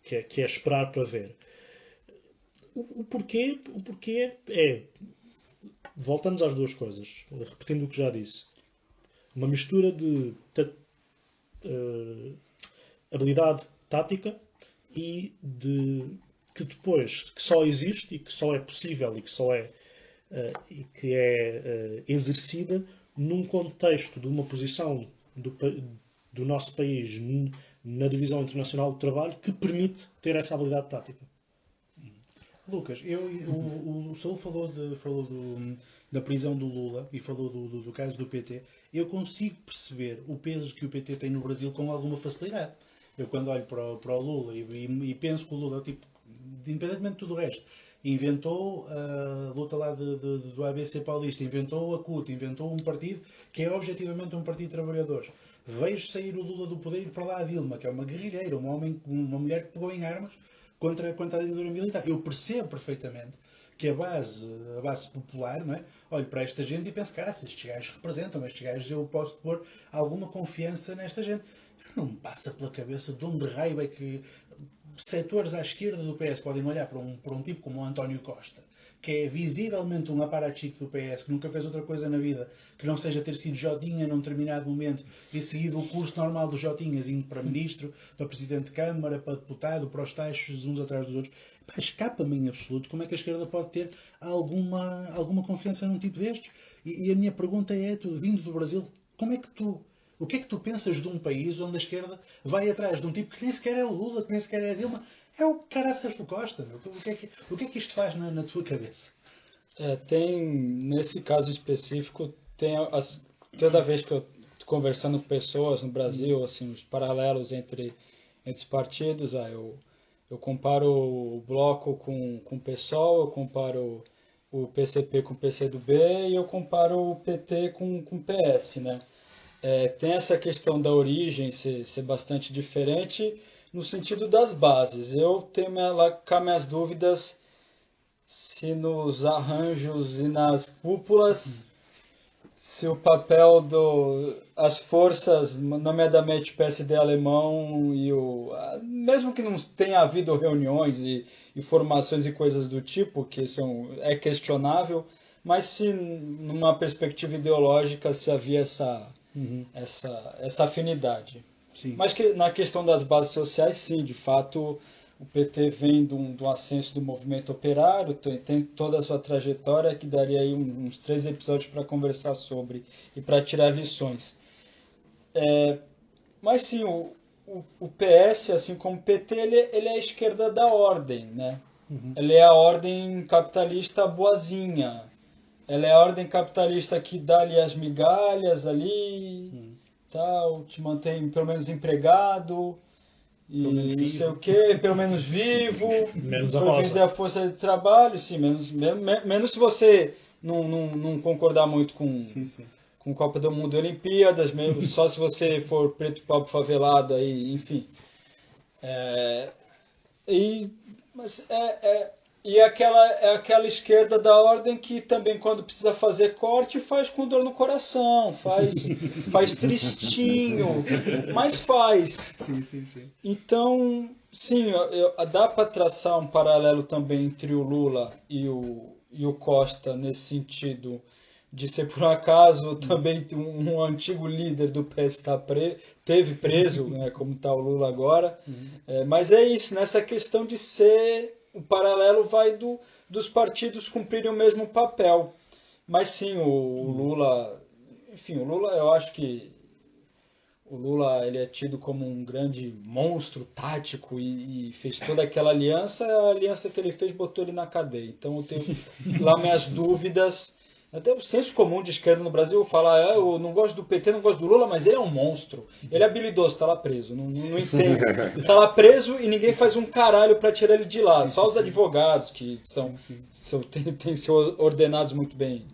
que é esperar para ver. O porquê é... Voltamos às duas coisas, repetindo o que já disse. Uma mistura de habilidade tática e que só existe e que só é possível e que é exercida num contexto de uma posição do nosso país na divisão internacional do trabalho que permite ter essa habilidade tática. Lucas, o Saúl falou da prisão do Lula e falou do caso do PT. Eu consigo perceber o peso que o PT tem no Brasil com alguma facilidade. Eu, quando olho para o Lula e penso que o Lula, independentemente de tudo o resto, inventou a luta lá do ABC Paulista, inventou a CUT, inventou um partido que é objetivamente um partido de trabalhadores. Vejo sair o Lula do poder e para lá a Dilma, que é uma guerrilheira, uma mulher que pegou em armas contra a ditadura militar. Eu percebo perfeitamente que a base popular, não é? Olho para esta gente e penso, cara, se estes gajos representam, estes gajos eu posso pôr alguma confiança nesta gente. Não me passa pela cabeça de onde raio é que setores à esquerda do PS podem olhar para um tipo como o António Costa, que é visivelmente um aparachico do PS, que nunca fez outra coisa na vida que não seja ter sido Jotinha num determinado momento e seguido o curso normal dos Jotinhas, indo para ministro, para presidente de Câmara, para deputado, para os taxos, uns atrás dos outros. Escapa-me em absoluto como é que a esquerda pode ter alguma confiança num tipo destes. E a minha pergunta é, tu vindo do Brasil, como é que tu O que é que tu pensas de um país onde a esquerda vai atrás de um tipo que nem sequer é o Lula, que nem sequer é a Dilma, é o caraças do Costa? Meu. O que é que isto faz na tua cabeça? Nesse caso específico, toda vez que eu estou conversando com pessoas no Brasil, assim, os paralelos entre os partidos, eu comparo o Bloco com o PSOL, eu comparo o PCP com o PCdoB e eu comparo o PT com o PS, né? Tem essa questão da origem ser bastante diferente no sentido das bases. Eu tenho cá minhas dúvidas se nos arranjos e nas cúpulas, se o papel as forças, nomeadamente o PSD alemão mesmo que não tenha havido reuniões e formações e coisas do tipo, que é questionável, mas se numa perspectiva ideológica se havia essa afinidade. Sim. Mas que na questão das bases sociais, sim, de fato, o PT vem de um ascenso do movimento operário, tem toda a sua trajetória, que daria aí uns 3 episódios para conversar sobre e para tirar lições. Mas sim, o PS, assim como o PT, ele é a esquerda da ordem, né? Ele é a ordem capitalista boazinha. Ela é a ordem capitalista que dá ali as migalhas ali, tal, te mantém pelo menos empregado, e não sei o que, pelo menos vivo, menos a força de trabalho, sim, menos se você não concordar muito com Copa do Mundo e Olimpíadas, mesmo, só se você for preto, pobre, favelado, aí, enfim. E aquela esquerda da ordem que também, quando precisa fazer corte, faz com dor no coração, faz tristinho, mas faz. Sim. Então, sim, dá para traçar um paralelo também entre o Lula e o Costa, nesse sentido de ser, por acaso, também um antigo líder do PS teve preso, né, como está o Lula agora. Mas é isso, nessa questão de ser... O paralelo vai dos partidos cumprirem o mesmo papel. Mas sim, o Lula... Enfim, o Lula, eu acho que o Lula ele é tido como um grande monstro tático e fez toda aquela aliança. A aliança que ele fez botou ele na cadeia. Então eu tenho lá minhas dúvidas. Até o senso comum de esquerda no Brasil fala, eu não gosto do PT, não gosto do Lula, mas ele é um monstro. Ele é habilidoso, está lá preso. Não entendo. Está lá preso e ninguém faz um caralho para tirar ele de lá. Só os advogados que têm seus ordenados muito bem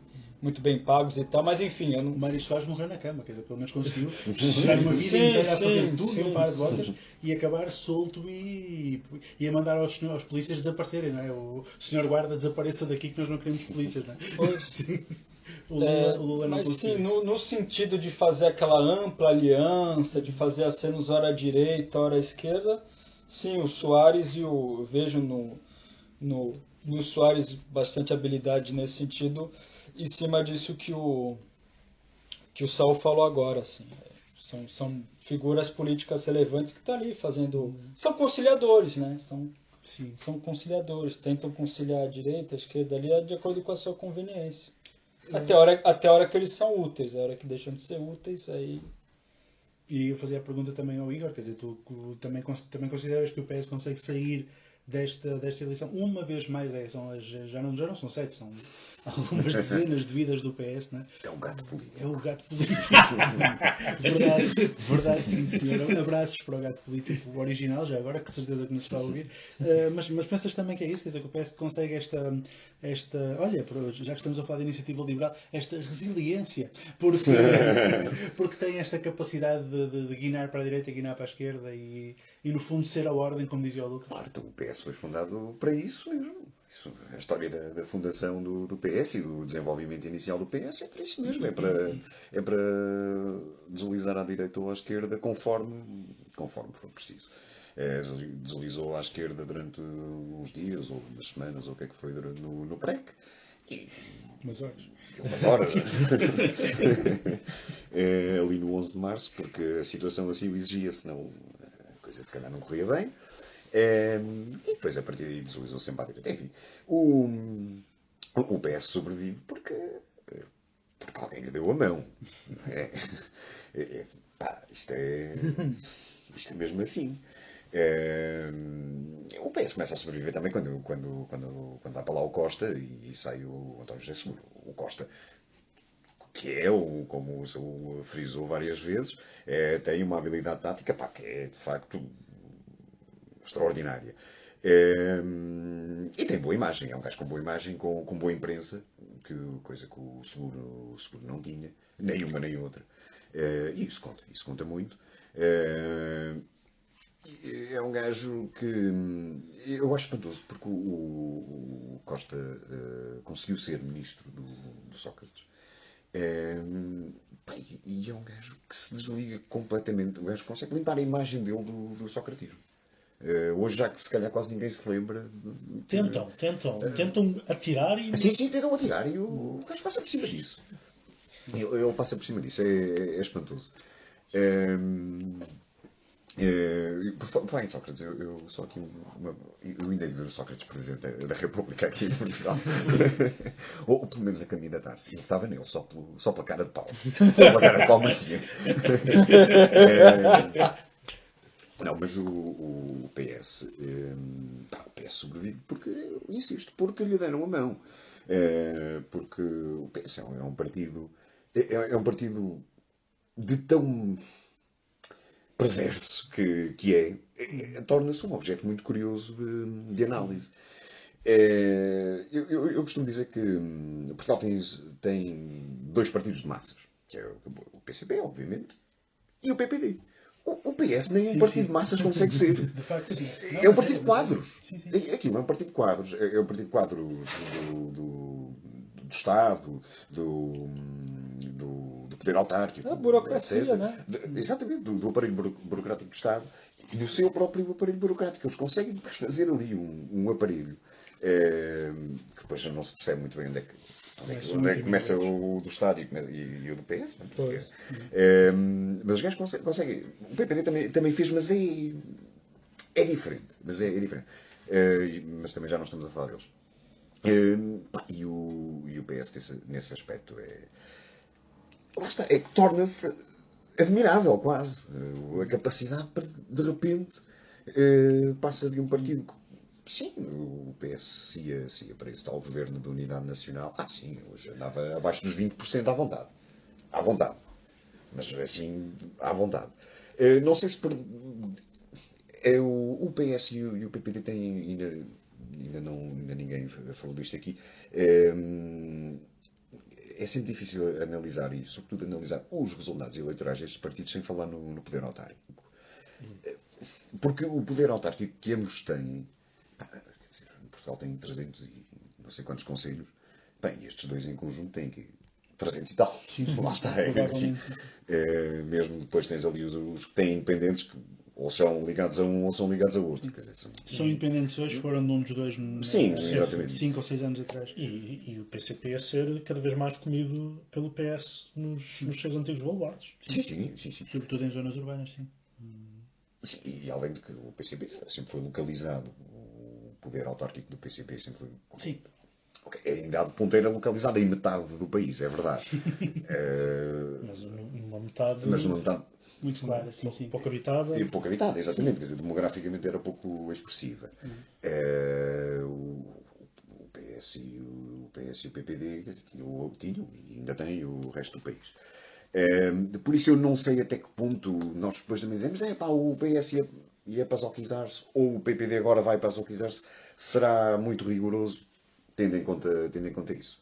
pagos e tal, mas enfim... O Mário Soares morreu na cama, quer dizer, pelo menos conseguiu passar uma vida inteira a fazer tudo e um par de botas e acabar solto e a mandar aos polícias desaparecerem, não é? O senhor guarda desapareça daqui que nós não queremos polícias, não é? Sim. O Lula não mas conseguiu sim, isso. no sentido de fazer aquela ampla aliança, de fazer acenos ora à direita, ora à esquerda, sim, o Soares eu vejo no Soares bastante habilidade nesse sentido, em cima disso que o Saul falou agora, assim, são figuras políticas relevantes que estão ali fazendo, são conciliadores, né? São conciliadores, tentam conciliar a direita, a esquerda ali de acordo com a sua conveniência. Até a hora que eles são úteis, a hora que deixam de ser úteis, aí... E eu fazia a pergunta também ao Igor, quer dizer, tu também consideras que o PS consegue sair desta eleição uma vez mais? Já não são 7, são algumas dezenas de vidas do PS, né? É o gato político. É o gato político. verdade, sim, senhor. Abraços para o gato político original, já agora, que certeza que nos está a ouvir. Mas pensas também que é isso? Quer dizer, que o PS consegue olha, já que estamos a falar de iniciativa liberal, esta resiliência, porque tem esta capacidade de guinar para a direita e guinar para a esquerda e no fundo ser a ordem, como dizia o Lucas. Claro, então o PS foi fundado para isso mesmo. A história da fundação do PS e do desenvolvimento inicial do PS é para isso mesmo, é para deslizar à direita ou à esquerda conforme for preciso. Deslizou à esquerda durante uns dias ou umas semanas ou o que é que foi no PREC. Umas horas. Ali no 11 de março, porque a situação assim o exigia, senão a coisa se calhar não corria bem. E depois a partir daí deslizou sempre à direita. Enfim, o PS sobrevive porque alguém lhe deu a mão. Isto é mesmo assim. O PS começa a sobreviver também quando dá para lá o Costa e sai o António José Seguro. O Costa, que é, como o frisou várias vezes, tem uma habilidade tática que é de facto extraordinária. E tem boa imagem, é um gajo com boa imagem, com boa imprensa, coisa que o Seguro não tinha, nem uma nem outra. E isso conta muito. É um gajo que eu acho espantoso, porque o Costa conseguiu ser ministro do Sócrates. E é um gajo que se desliga completamente. O gajo consegue limpar a imagem dele do socratismo. Hoje já que se calhar quase ninguém se lembra. Tentam atirar e... Sim, tentam atirar e o gajo passa por cima disso. Ele passa por cima disso, é espantoso. Por falar em Sócrates, eu só aqui eu ainda de ver o Sócrates presidente da República aqui em Portugal. ou pelo menos a candidatar-se. Eu votava nele só pela cara de pau. Só pela cara de pau macia. Não, mas o PS sobrevive porque lhe deram a mão. Porque o PS é um partido de tão perverso que torna-se um objeto muito curioso de análise. Eu costumo dizer que Portugal tem dois partidos de massas, que é o PCP, obviamente, e o PPD. O PS nem um partido de massas consegue ser. De facto, sim. É um partido de quadros. Sim. Aquilo é um partido de quadros. É um partido de quadros do Estado, do poder autárquico. A burocracia, etc. né? Exatamente, do aparelho burocrático do Estado e do seu próprio aparelho burocrático. Eles conseguem fazer ali um aparelho que depois já não se percebe muito bem onde é que começa o do Estado e o do PS. Mas os gajos conseguem. O PPD também fez, mas é diferente. Mas mas também já não estamos a falar deles. E o PS nesse aspecto lá está, torna-se admirável quase a capacidade para de repente passa de um partido que, sim, o PS ia para esse tal governo de unidade nacional, sim, hoje andava abaixo dos 20% à vontade, mas assim, à vontade. Não sei se o PS e o PPD têm ainda ninguém falou disto aqui. É sempre difícil analisar isso, sobretudo analisar os resultados eleitorais destes partidos sem falar no poder autárquico. Porque o poder autárquico que ambos têm, quer dizer, Portugal tem 300 e não sei quantos conselhos, e estes dois em conjunto têm aqui 300 e tal. Sim. Lá está, assim. Mesmo depois tens ali os que têm independentes que ou são ligados a um ou são ligados a outro. Quer dizer, são independentes hoje, foram de um dos dois. Sim, exatamente. 5 ou 6 anos atrás. E o PCP a ser cada vez mais comido pelo PS nos seus antigos baluartes. Sim. Sobretudo em zonas urbanas, sim. Sim, e além de que o PCP sempre foi localizado, o poder autárquico do PCP sempre foi. Sim. Ainda há de ponteira localizada em metade do país, é verdade. Mas numa metade. Muito clara, sim. Pouco habitada. E pouco habitada, exatamente. Quer dizer, demograficamente era pouco expressiva. O PS e o PPD tinham e ainda têm o resto do país. Por isso eu não sei até que ponto nós depois também dizemos o PS ia pasoquizar-se ou o PPD agora vai pasoquizar-se. Será muito rigoroso tendo em conta isso.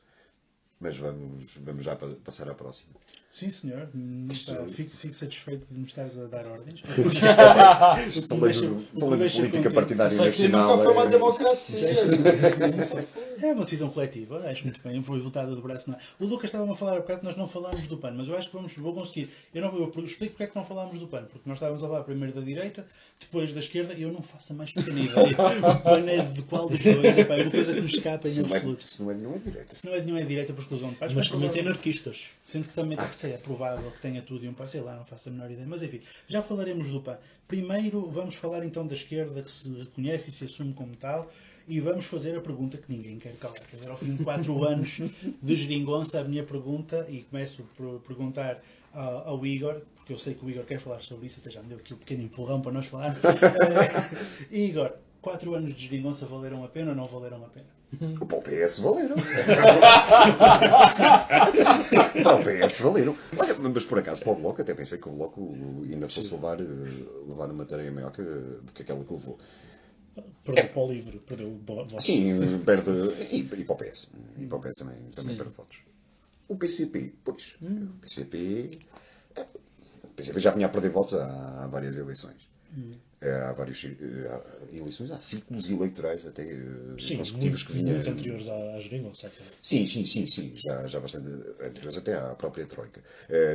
Mas vamos já passar à próxima. Sim, senhor. Fico satisfeito de me estares a dar ordens. Falando de política partidária Isso aqui nacional. nunca foi uma democracia. É uma decisão coletiva, acho muito bem. Foi votada de braço. O Lucas estava-me a falar há bocado que nós não falámos do PAN, mas eu acho que vou conseguir. Eu explico porque é que não falámos do PAN. Porque nós estávamos a falar primeiro da direita, depois da esquerda, e eu não faço a mais pequena ideia. O PAN é de qual dos dois? É uma coisa que nos escapa em absoluto. Se não é nenhuma direita. Se não é nenhuma direita, porque exclusão de pais. Mas também tem anarquistas. Sendo que também é provável que tenha tudo e um pai, sei lá, não faço a menor ideia. Mas enfim, já falaremos do PAN. Primeiro vamos falar então da esquerda que se reconhece e se assume como tal. E vamos fazer a pergunta que ninguém quer calar. Quer dizer, ao fim de 4 anos de geringonça, a minha pergunta, e começo por perguntar ao Igor, porque eu sei que o Igor quer falar sobre isso, até já me deu aqui um pequeno empurrão para nós falarmos. Igor, 4 anos de geringonça valeram a pena ou não valeram a pena? Para o PS valeram. Para o PS valeram. Olha, mas por acaso para o Bloco, até pensei que o Bloco ainda fosse levar uma tarefa maior do que aquela que levou. Perdeu para o LIVRE, perdeu o voto. Sim, perde. E para o PS. E para o PS também perde votos. O PCP, pois. O PCP já vinha a perder votos há várias eleições. Há várias eleições, há ciclos eleitorais até consecutivos que vinham. Muito anteriores à geringonça. Sim, já bastante anteriores até à própria Troika.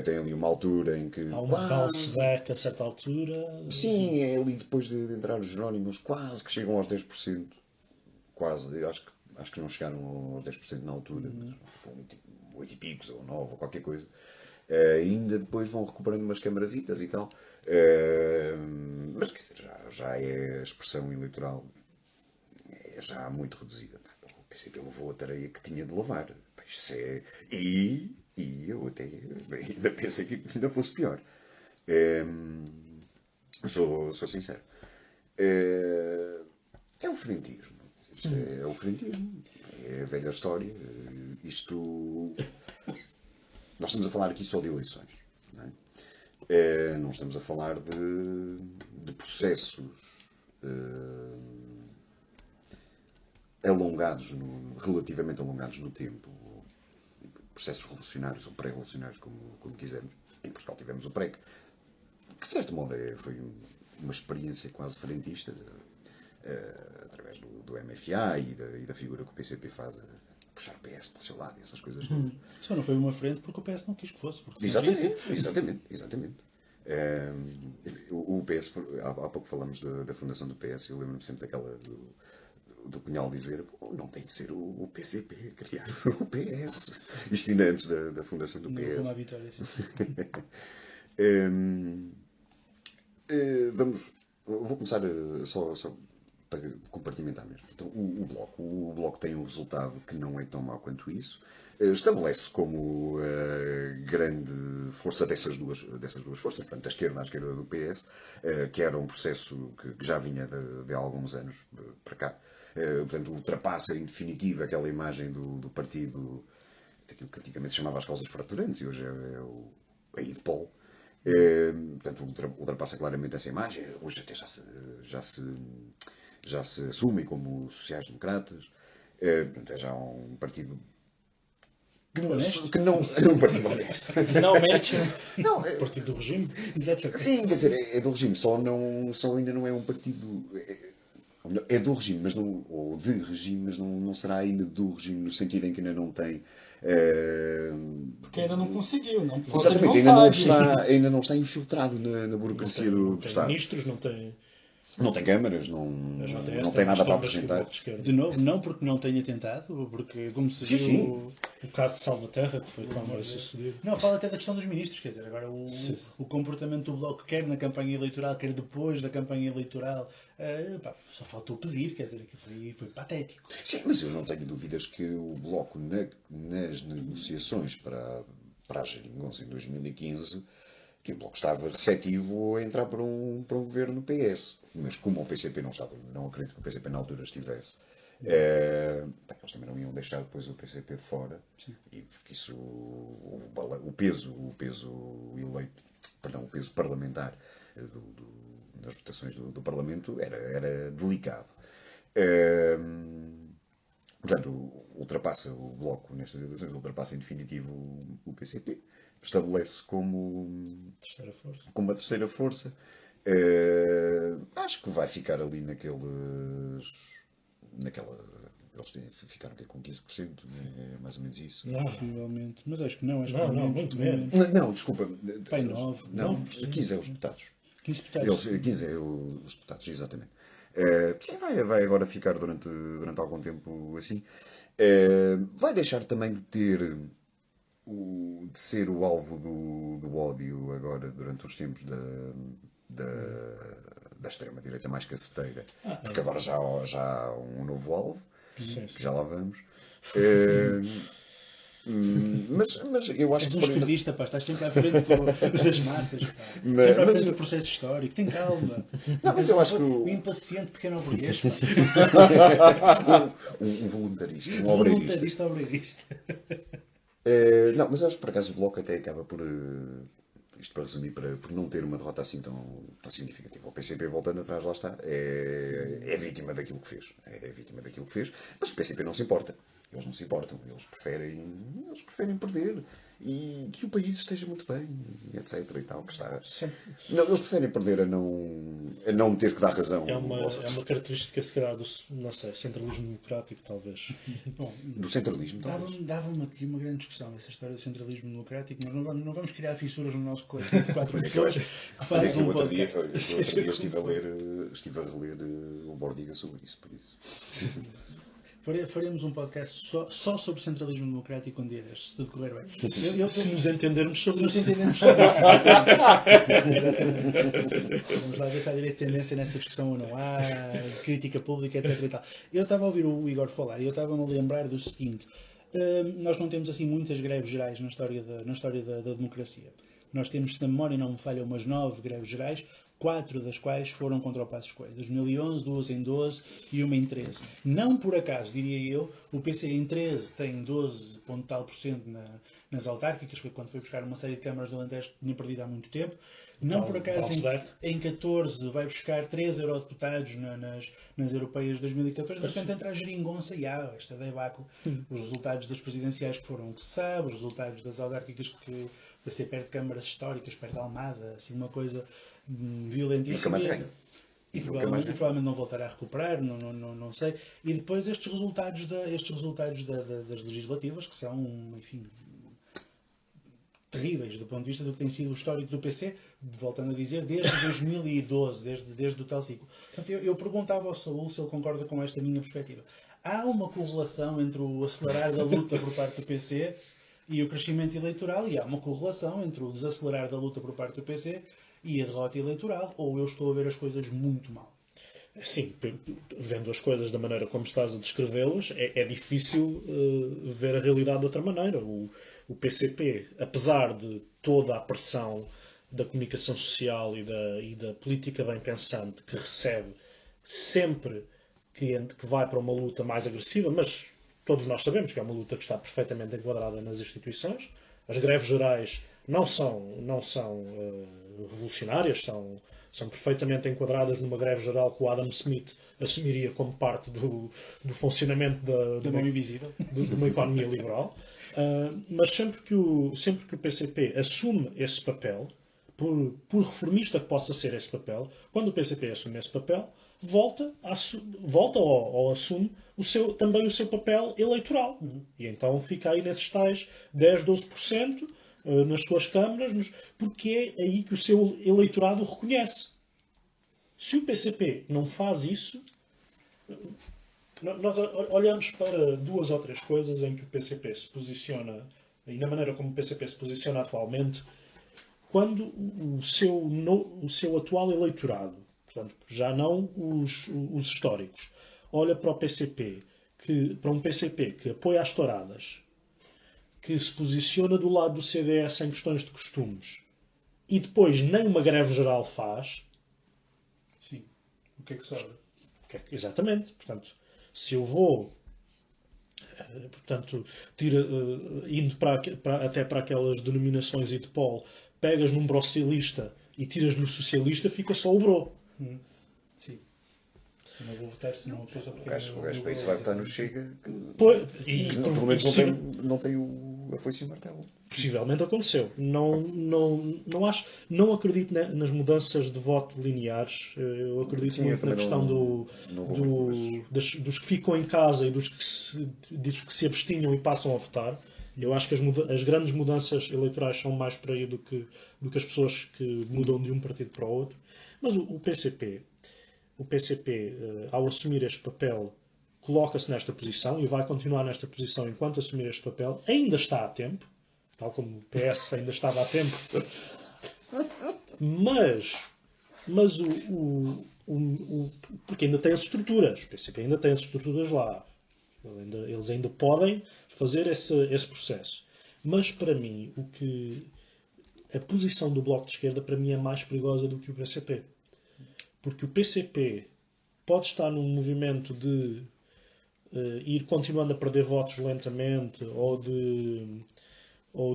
Tem ali uma altura em que. Há uma Balsebeck a certa altura. Sim, é ali depois de entrar os Jerónimos, quase que chegam aos 10%. Quase, eu acho que não chegaram aos 10% na altura, mas 8 e picos ou 9 ou qualquer coisa. Ainda depois vão recuperando umas camarasitas e tal. Mas quer dizer, já é a expressão eleitoral já muito reduzida. O PCP levou a tarefa que tinha de levar. E eu até ainda pensei que ainda fosse pior. Sou sincero. É o frentismo. Isto é o frentismo. É a velha história. Nós estamos a falar aqui só de eleições. Não é? Não estamos a falar de processos relativamente alongados no tempo, processos revolucionários ou pré-revolucionários, como quisermos. Em Portugal tivemos o PREC, que de certo modo foi uma experiência quase frentista, através do MFA e da figura que o PCP faz a puxar o PS para o seu lado e essas coisas todas. Só não foi uma frente porque o PS não quis que fosse. Exatamente. O PS, há pouco falamos da fundação do PS, eu lembro-me sempre daquela do Cunhal dizer, não tem de ser o PCP a criar o PS. Isto ainda antes da fundação do PS. Foi uma vitória, sim. Vou começar só para compartimentar mesmo. Então, o Bloco tem um resultado que não é tão mau quanto isso. Estabelece como grande força dessas duas forças, portanto, à esquerda do PS, que era um processo que já vinha de alguns anos para cá. Portanto, ultrapassa em definitivo aquela imagem do partido, daquilo que antigamente se chamava as causas fraturantes, e hoje é a IDPOL. Portanto, ultrapassa claramente essa imagem. Hoje até já se assumem como sociais-democratas. Portanto, é já um partido que não é um partido honesto. Finalmente, partido do regime. Exatamente. Sim, quer dizer, é do regime, só ainda não é um partido. É do regime, mas não, ou de regime, mas não será ainda do regime, no sentido em que ainda não tem. Porque ainda não conseguiu, não. Exatamente, ainda não está infiltrado na burocracia do Estado. Ministros, não tem. Não tem câmaras, não tem nada para apresentar. De novo, não porque não tenha tentado, porque como se viu... Sim. O caso de Salvaterra, que foi tão bem sucedido. Não, fala até da questão dos ministros, quer dizer, agora o comportamento do Bloco, quer na campanha eleitoral, quer depois da campanha eleitoral, só faltou pedir, quer dizer, aquilo foi patético. Sim, mas eu não tenho dúvidas que o Bloco, nas negociações para a geringonça em 2015, que o Bloco estava receptivo a entrar para um governo PS. Mas como o PCP não estava, não acredito que o PCP na altura estivesse, eles também não iam deixar depois o PCP de fora. Sim. E porque isso, o peso parlamentar nas votações do Parlamento era delicado. Portanto, ultrapassa o Bloco nestas eleições, ultrapassa em definitivo o PCP, estabelece como uma terceira força. Acho que vai ficar ali eles ficaram com 15%, é mais ou menos isso. Possivelmente, mas acho que não, muito menos. Não, desculpa. Pai 9. Não, 15 é os deputados. 15 deputados. 15 é os deputados, exatamente. Sim, vai agora ficar durante algum tempo assim. Vai deixar também de ter de ser o alvo do ódio agora durante os tempos da extrema-direita mais caceteira, porque agora já há um novo alvo, que já lá vamos. Mas eu acho És que... um esquerdista, pá, estás sempre à frente das massas, pá. Sempre à frente do processo histórico. Tem calma. Não, mas eu acho que o impaciente pequeno obreguês, pá. um voluntarista, um obreirista. Obreirista. Não, mas acho que por acaso o Bloco até acaba por... isto para resumir, por não ter uma derrota assim tão significativa. O PCP, voltando atrás, lá está, é vítima daquilo que fez. É vítima daquilo que fez, mas o PCP não se importa. Eles não se importam. Eles preferem perder e que o país esteja muito bem, etc. E tal, que está... Não, eles preferem perder a não ter que dar razão. É uma característica, se calhar, do, não sei, centralismo democrático, talvez. Bom, do centralismo, talvez. Dava-me aqui uma grande discussão essa história do centralismo democrático, mas não vamos criar fissuras no nosso coletivo de 4 pessoas que fazem um podcast. Outro dia estive a reler o Bordiga sobre isso, por isso. Faremos um podcast só sobre centralismo democrático um dia destes, se tudo correr bem. Se nos entendermos sobre isso. Exatamente. Vamos lá ver se há direito de tendência nessa discussão ou não há, crítica pública, etc. E tal. Eu estava a ouvir o Igor falar e eu estava-me a lembrar do seguinte: nós não temos assim muitas greves gerais na história da democracia. Nós temos, se a memória não me falha, umas 9 greves gerais, 4 das quais foram contra o Passos Coelho. 2011, 2 em 12 e uma em 13. Não por acaso, diria eu, o PC em 13 tem 12 ponto tal por cento nas autárquicas, foi quando foi buscar uma série de câmaras do Alentejo que tinha perdido há muito tempo. Não por acaso em 14 vai buscar 3 eurodeputados nas europeias de 2014, de repente entra a geringonça e há esta debacle. Os resultados das presidenciais que foram o que se sabe, os resultados das autárquicas que vai ser perto de câmaras históricas, perto de Almada, assim uma coisa violentíssima. Nunca mais ganha. E provavelmente não voltará a recuperar, não sei. E depois estes resultados das legislativas, que são, enfim, terríveis do ponto de vista do que tem sido o histórico do PC, voltando a dizer, desde 2012, desde o tal ciclo. Portanto, eu perguntava ao Saúl se ele concorda com esta minha perspectiva. Há uma correlação entre o acelerar da luta por parte do PC e o crescimento eleitoral, e há uma correlação entre o desacelerar da luta por parte do PC e a derrota eleitoral, ou eu estou a ver as coisas muito mal? Sim, vendo as coisas da maneira como estás a descrevê-las, é difícil ver a realidade de outra maneira. O PCP, apesar de toda a pressão da comunicação social e da política bem pensante que recebe sempre que vai para uma luta mais agressiva, mas todos nós sabemos que é uma luta que está perfeitamente enquadrada nas instituições. As greves gerais não são revolucionárias, são perfeitamente enquadradas numa greve geral que o Adam Smith assumiria como parte do funcionamento de uma economia liberal. Mas sempre que o PCP assume esse papel, por reformista que possa ser esse papel, quando o PCP assume esse papel, volta ou assume também o seu papel eleitoral. E então fica aí nesses tais 10, 12% nas suas câmaras, porque é aí que o seu eleitorado o reconhece. Se o PCP não faz isso, nós olhamos para 2 ou 3 coisas em que o PCP se posiciona, e na maneira como o PCP se posiciona atualmente, quando o seu atual eleitorado, portanto, já não os históricos, olha para um PCP que apoia as touradas, que se posiciona do lado do CDS em questões de costumes, e depois nem uma greve geral faz. Sim. O que é que sobra? Exatamente. Portanto, se eu vou indo até para aquelas denominações ITPOL, pegas num brocilista e tiras-lhe o socialista, fica só o bro. Sim. Eu não vou votar se não só porque... O gajo para isso vai votar no Chega, que pelo menos não tem a foice e o martelo. Possivelmente aconteceu. Não acredito nas mudanças de voto lineares. Eu acredito muito na questão dos que ficam em casa e dos que se abstinham e passam a votar. Eu acho que as grandes mudanças eleitorais são mais por aí do que as pessoas que mudam de um partido para o outro. Mas o PCP, ao assumir este papel coloca-se nesta posição e vai continuar nesta posição enquanto assumir este papel. Ainda está a tempo, tal como o PS ainda estava a tempo. Mas porque ainda tem as estruturas. O PCP ainda tem as estruturas lá. Eles ainda podem fazer esse processo. Mas, para mim, a posição do Bloco de Esquerda, para mim, é mais perigosa do que o PCP. Porque o PCP pode estar num movimento de ir continuando a perder votos lentamente ou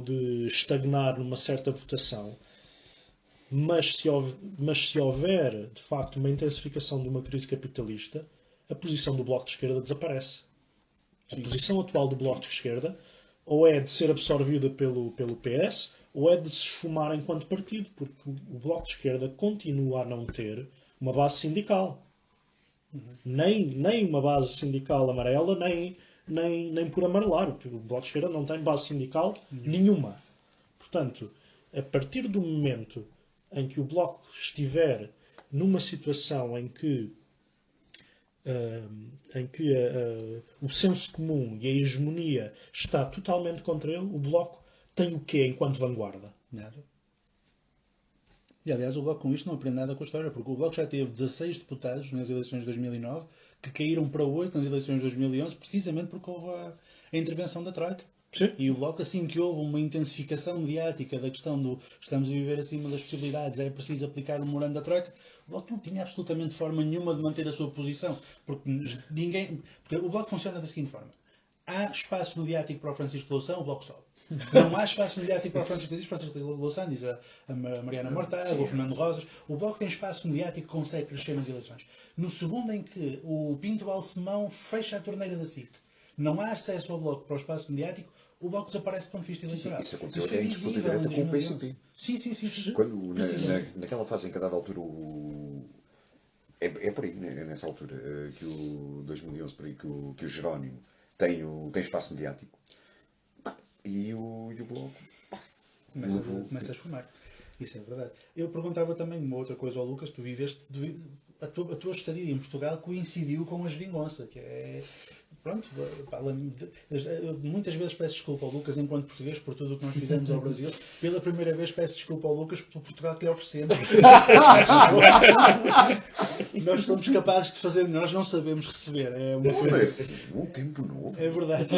de estagnar numa certa votação. Mas se houver, de facto, uma intensificação de uma crise capitalista, a posição do Bloco de Esquerda desaparece. A posição atual do Bloco de Esquerda ou é de ser absorvida pelo PS ou é de se esfumar enquanto partido, porque o Bloco de Esquerda continua a não ter uma base sindical. Nem uma base sindical amarela, nem por amarelar. O Bloco de Esquerda não tem base sindical nenhuma. Portanto, a partir do momento em que o Bloco estiver numa situação em que o senso comum e a hegemonia está totalmente contra ele, o Bloco tem o quê enquanto vanguarda? Nada. E, aliás, o Bloco com isto não aprende nada com a história, porque o Bloco já teve 16 deputados nas eleições de 2009, que caíram para 8 nas eleições de 2011, precisamente porque houve a intervenção da Troika. Sim. E o Bloco, assim que houve uma intensificação mediática da questão do estamos a viver acima das possibilidades, é preciso aplicar o memorando da Troika, o Bloco não tinha absolutamente forma nenhuma de manter a sua posição. Porque o Bloco funciona da seguinte forma. Há espaço mediático para o Francisco Louçã, o Bloco sobe. Não há espaço mediático para o Francisco Louçã, diz a Mariana Mortágua, o Fernando Rosas. O Bloco tem espaço mediático que consegue crescer nas eleições. No segundo em que o Pinto Balsemão fecha a torneira da SIC, não há acesso ao Bloco para o espaço mediático, o Bloco desaparece do ponto de vista eleitoral. Isso aconteceu até em disputa direta com o PCP. Sim. Quando, naquela fase em que a dada altura é por aí, nessa altura, que o 2011, por aí, que o Jerónimo tem espaço mediático. E o Bloco começa a esfumar. Isso é verdade. Eu perguntava também uma outra coisa ao Lucas. Tu viveste... A tua estadia em Portugal coincidiu com a geringonça, que é... Pronto, muitas vezes peço desculpa ao Lucas enquanto português por tudo o que nós fizemos ao Brasil. Pela primeira vez peço desculpa ao Lucas por Portugal que lhe oferecemos. Nós somos capazes de fazer, nós não sabemos receber. É uma coisa... um tempo novo. É verdade.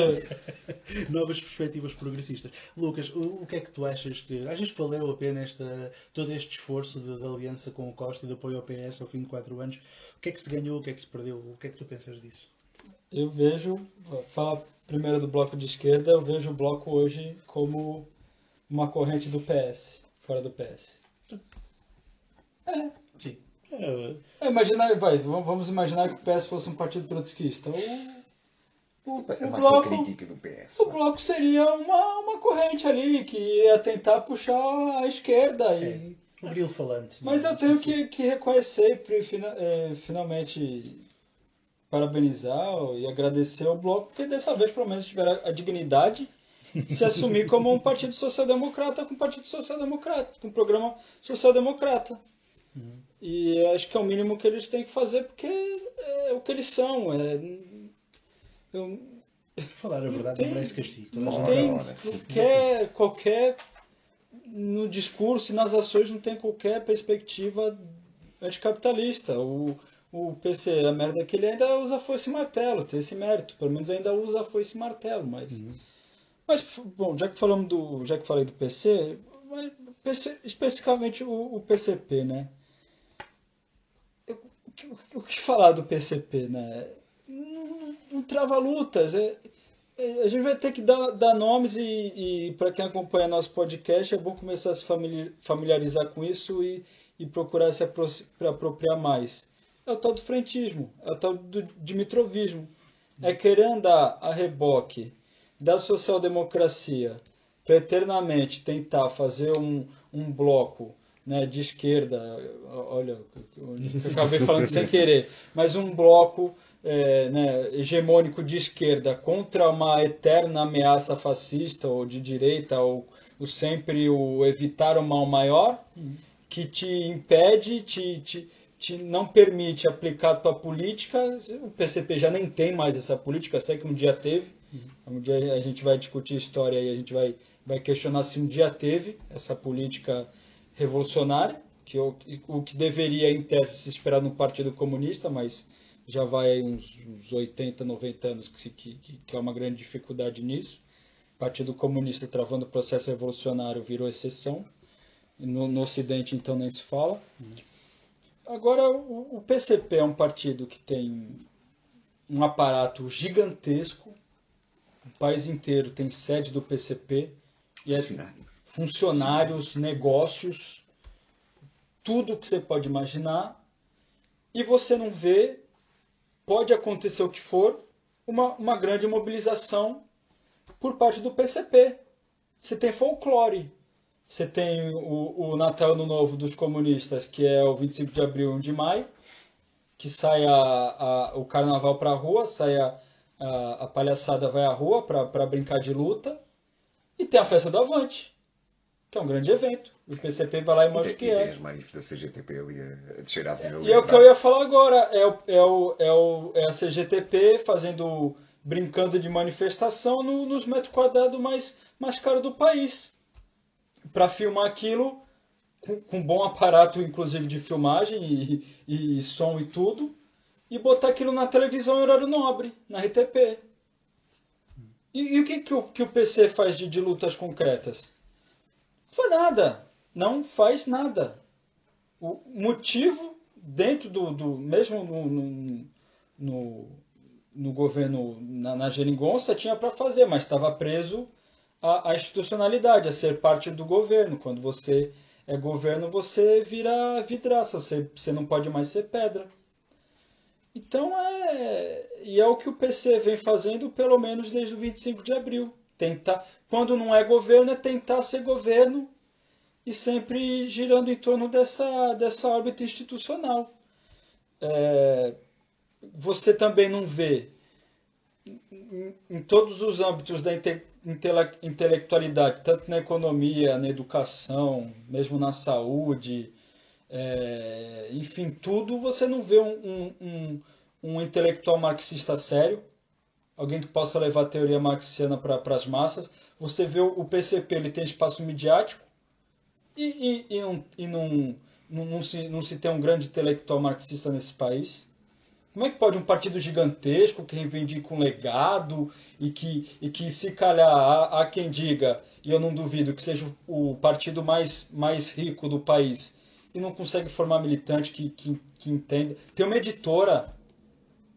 Novas perspectivas progressistas. Lucas, o que é que tu achas que valeu a pena todo este esforço de aliança com o Costa e de apoio ao PS ao fim de 4 anos? O que é que se ganhou, o que é que se perdeu? O que é que tu pensas disso? Eu vejo, vou falar primeiro do Bloco de Esquerda, eu vejo o Bloco hoje como uma corrente do PS, fora do PS. Sim. Vamos imaginar que o PS fosse um partido trotskista. A massa crítica do PS. O Bloco seria uma corrente ali que ia tentar puxar a esquerda. O grilo falante. Mas eu tenho que reconhecer, finalmente... parabenizar e agradecer ao Bloco, porque dessa vez pelo menos tiveram a dignidade de se assumir como um partido social-democrata, com um partido social-democrata, com um programa social-democrata. E acho que é o mínimo que eles têm que fazer, porque é o que eles são. Falar a verdade não merece castigo. Qualquer no discurso e nas ações não tem qualquer perspectiva anticapitalista. O PC, a merda é que ele ainda usa foice e martelo, tem esse mérito, pelo menos ainda usa foice e martelo, mas bom, já que falei do PC, especificamente o PCP, né? O que falar do PCP, né? Não trava lutas, a gente vai ter que dar nomes e para quem acompanha nosso podcast é bom começar a se familiarizar com isso e procurar se apropriar mais. É o tal do frentismo, é o tal do dimitrovismo. É querer andar a reboque da social-democracia para eternamente tentar fazer um bloco, né, de esquerda, olha, eu acabei falando sem querer, mas um bloco né, hegemônico de esquerda contra uma eterna ameaça fascista ou de direita, ou sempre evitar o mal maior, que te impede, não permite aplicar a tua política, o PCP já nem tem mais essa política, sei que um dia teve, um dia a gente vai discutir história e a gente vai questionar se um dia teve essa política revolucionária, o que deveria em tese se esperar no Partido Comunista, mas já vai uns 80, 90 anos que é uma grande dificuldade nisso. O Partido Comunista travando o processo revolucionário virou exceção, no Ocidente então nem se fala. Agora, o PCP é um partido que tem um aparato gigantesco, o país inteiro tem sede do PCP, e funcionários, negócios, tudo que você pode imaginar, e você não vê, pode acontecer o que for, uma grande mobilização por parte do PCP. Você tem folclore. Você tem o Natal Ano Novo dos comunistas, que é o 25 de abril e 1 de maio, que sai o carnaval para a rua, sai a palhaçada vai à rua para brincar de luta, e tem a festa do Avante, que é um grande evento. O PCP vai lá e mostra o que é. E tem as manifestações da CGTP ali a descer à Avenida E é o que eu ia falar agora, é a CGTP brincando de manifestação nos metros quadrados mais caros do país. Para filmar aquilo com bom aparato, inclusive de filmagem e som e tudo, e botar aquilo na televisão em horário nobre, na RTP. E o que o PC faz de lutas concretas? Não faz nada. Não faz nada. O motivo, dentro mesmo no governo, na geringonça, tinha para fazer, mas estava preso a institucionalidade, a ser parte do governo. Quando você é governo, você vira vidraça, você não pode mais ser pedra. Então é o que o PC vem fazendo pelo menos desde o 25 de abril. Quando não é governo, é tentar ser governo e sempre girando em torno dessa órbita institucional. Você também não vê em todos os âmbitos da intelectualidade, tanto na economia, na educação, mesmo na saúde, enfim, tudo, você não vê um intelectual marxista sério, alguém que possa levar a teoria marxiana para as massas. Você vê o PCP, ele tem espaço midiático e não se tem um grande intelectual marxista nesse país. Como é que pode um partido gigantesco que reivindica um legado e que se calhar há quem diga, e eu não duvido, que seja o partido mais rico do país e não consegue formar militante que entenda? Tem uma editora,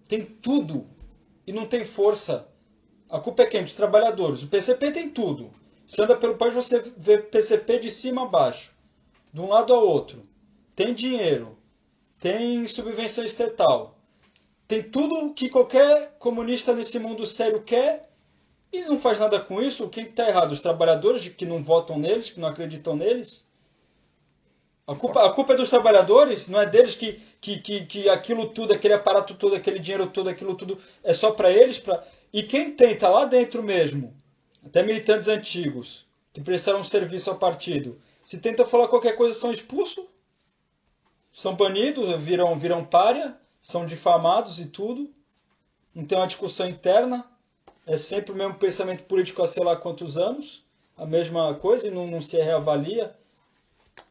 tem tudo e não tem força. A culpa é quem? Dos trabalhadores. O PCP tem tudo. Você anda pelo país, você vê PCP de cima a baixo, de um lado ao outro. Tem dinheiro, tem subvenção estatal. Tem tudo que qualquer comunista nesse mundo sério quer e não faz nada com isso. Quem está errado? Os trabalhadores que não votam neles, que não acreditam neles? A culpa é dos trabalhadores? Não é deles que aquilo tudo, aquele aparato todo, aquele dinheiro todo, aquilo tudo é só para eles? E quem está lá dentro mesmo, até militantes antigos, que prestaram serviço ao partido, se tenta falar qualquer coisa, são expulsos, são banidos, viram pária, são difamados e tudo. Não tem uma discussão interna. É sempre o mesmo pensamento político há sei lá quantos anos. A mesma coisa e não se reavalia.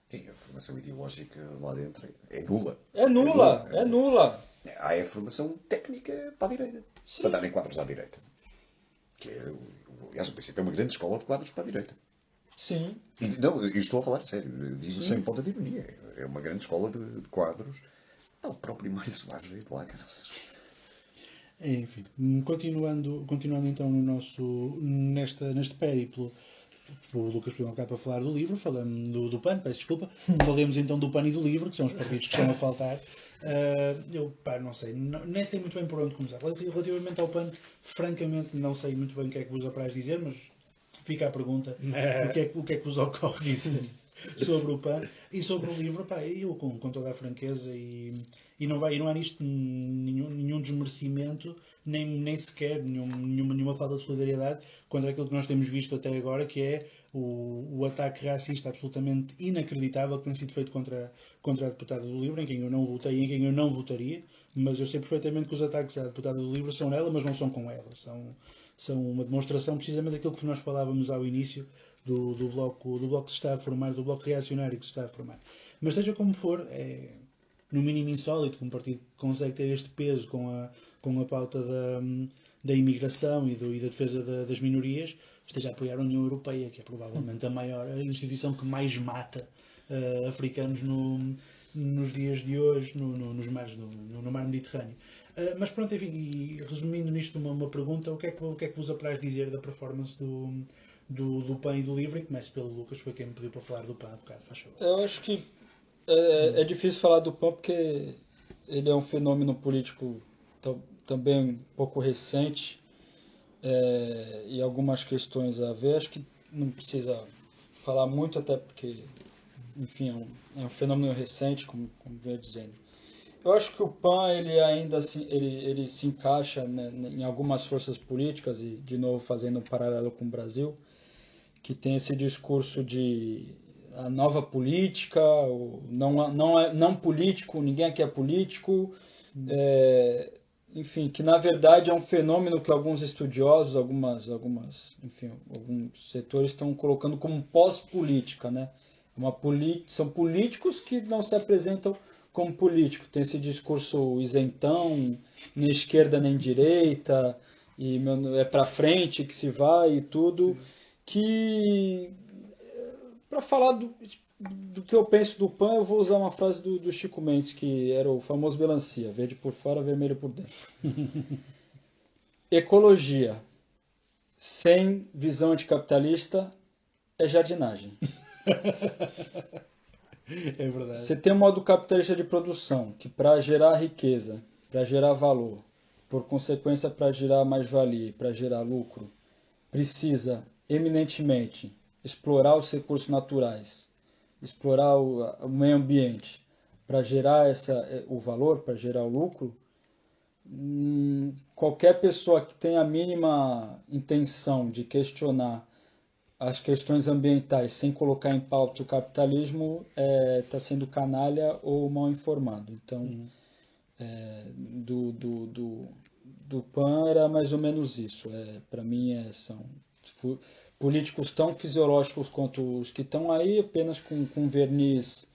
Sim, a formação ideológica lá dentro é nula. É nula. Há a formação técnica para a direita. Sim. Para darem quadros à direita. Aliás, o princípio é uma grande escola de quadros para a direita. Sim. Não, eu estou a falar sério. Digo sem ponta de ironia. É uma grande escola de quadros. O próprio Mário Soares veio de lá, graças. Enfim, continuando então neste périplo, o Lucas pediu um bocado para falar do livro, falando do PAN, peço desculpa, falemos então do PAN e do livro, que são os partidos que estão a faltar. Eu não sei, nem sei muito bem por onde começar. Relativamente ao PAN, francamente não sei muito bem o que é que vos apraz dizer, mas fica a pergunta, o que é que vos ocorre dizer sobre o PAN e sobre o livro, pá, eu com toda a franqueza e não há nisto nenhum desmerecimento, nem sequer nenhuma falta de solidariedade contra aquilo que nós temos visto até agora, que é o ataque racista absolutamente inacreditável que tem sido feito contra a deputada do LIVRE, em quem eu não votei e em quem eu não votaria, mas eu sei perfeitamente que os ataques à deputada do LIVRE são nela, mas não são com ela, são uma demonstração precisamente daquilo que nós falávamos ao início do bloco que se está a formar, do bloco reacionário que se está a formar. Mas seja como for, é no mínimo insólito que um partido consegue ter este peso com a pauta da imigração e da defesa das minorias, esteja a apoiar a União Europeia, que é provavelmente a instituição que mais mata africanos nos dias de hoje nos mares, no mar Mediterrâneo. Mas pronto, enfim, e resumindo nisto uma pergunta, o que é que vos apraz dizer da performance do PAN e do LIVRE? E começo pelo Lucas, foi quem me pediu para falar do PAN há bocado, faz favor. Eu acho que é difícil falar do PAN porque ele é um fenômeno político também um pouco recente e algumas questões a ver. Acho que não precisa falar muito, até porque, enfim, é um fenômeno recente, como venho dizendo. Eu acho que o PAN, ele ainda assim, ele se encaixa, né, em algumas forças políticas, e de novo fazendo um paralelo com o Brasil, que tem esse discurso de a nova política, não político, ninguém aqui é político, enfim, que na verdade é um fenômeno que alguns estudiosos, alguns setores estão colocando como pós-política, né? São políticos que não se apresentam como político, tem esse discurso isentão, nem esquerda nem direita, e é para frente que se vai e tudo. Sim. Que, para falar do que eu penso do PAN, eu vou usar uma frase do Chico Mendes, que era o famoso melancia, verde por fora, vermelho por dentro. Ecologia sem visão anticapitalista é jardinagem. É verdade. Você tem um modo capitalista de produção, que para gerar riqueza, para gerar valor, por consequência para gerar mais-valia, para gerar lucro, precisa eminentemente explorar os recursos naturais, explorar o meio ambiente para gerar o valor, para gerar o lucro. Qualquer pessoa que tenha a mínima intenção de questionar as questões ambientais sem colocar em pauta o capitalismo está sendo canalha ou mal informado. Então, do PAN era mais ou menos isso. Para mim, são políticos tão fisiológicos quanto os que estão aí, apenas com verniz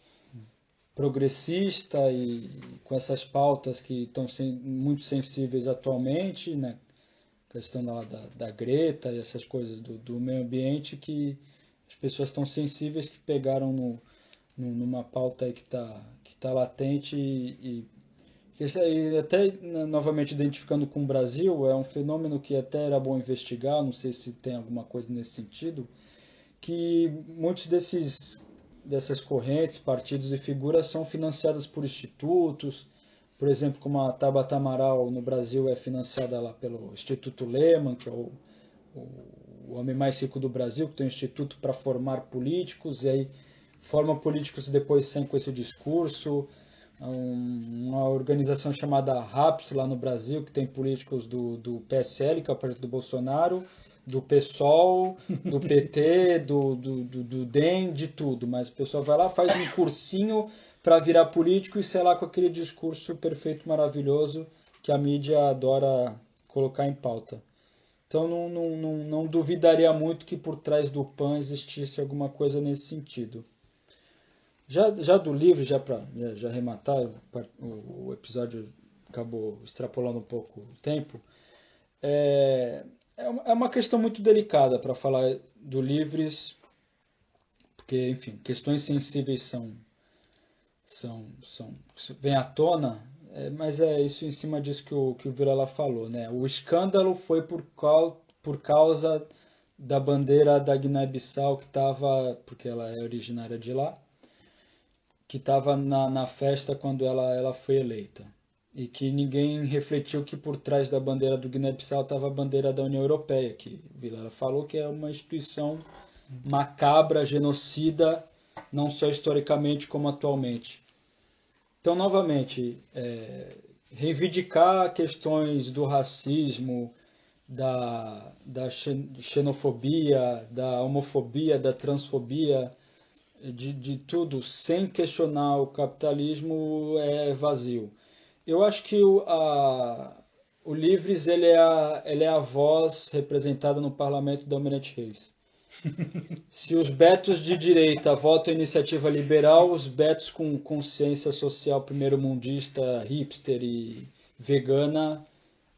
progressista e com essas pautas que estão muito sensíveis atualmente, né? A questão da Greta e essas coisas do meio ambiente, que as pessoas estão sensíveis, que pegaram numa pauta aí que tá latente e até novamente identificando com o Brasil, é um fenômeno que até era bom investigar, não sei se tem alguma coisa nesse sentido, que muitos dessas correntes, partidos e figuras são financiadas por institutos. Por exemplo, como a Tabata Amaral no Brasil é financiada lá pelo Instituto Lehman, que é o homem mais rico do Brasil, que tem um instituto para formar políticos, e aí forma políticos e depois saem com esse discurso. Uma organização chamada RAPS lá no Brasil, que tem políticos do PSL, que é o partido do Bolsonaro, do PSOL, do PT, do DEM, de tudo. Mas o pessoal vai lá, faz um cursinho para virar político e sei lá com aquele discurso perfeito, maravilhoso que a mídia adora colocar em pauta. Então não duvidaria muito que por trás do PAN existisse alguma coisa nesse sentido. Já do livro, já para arrematar, o episódio acabou extrapolando um pouco o tempo, é uma questão muito delicada para falar do Livres, porque, enfim, questões sensíveis vem à tona, mas é isso em cima disso que o Vilela falou, né? O escândalo foi por causa da bandeira da Guiné-Bissau, que estava, porque ela é originária de lá, que estava na festa quando ela foi eleita. e que ninguém refletiu que por trás da bandeira do Guiné-Bissau estava a bandeira da União Europeia, que Vilela falou que é uma instituição macabra, genocida, não só historicamente como atualmente. Então, novamente, reivindicar questões do racismo, da xenofobia, da homofobia, da transfobia, de tudo, sem questionar o capitalismo é vazio. Eu acho que o Livres ele é a voz representada no parlamento do Almirante Reis. Se os betos de direita votam Iniciativa Liberal, os betos com consciência social primeiro-mundista, hipster e vegana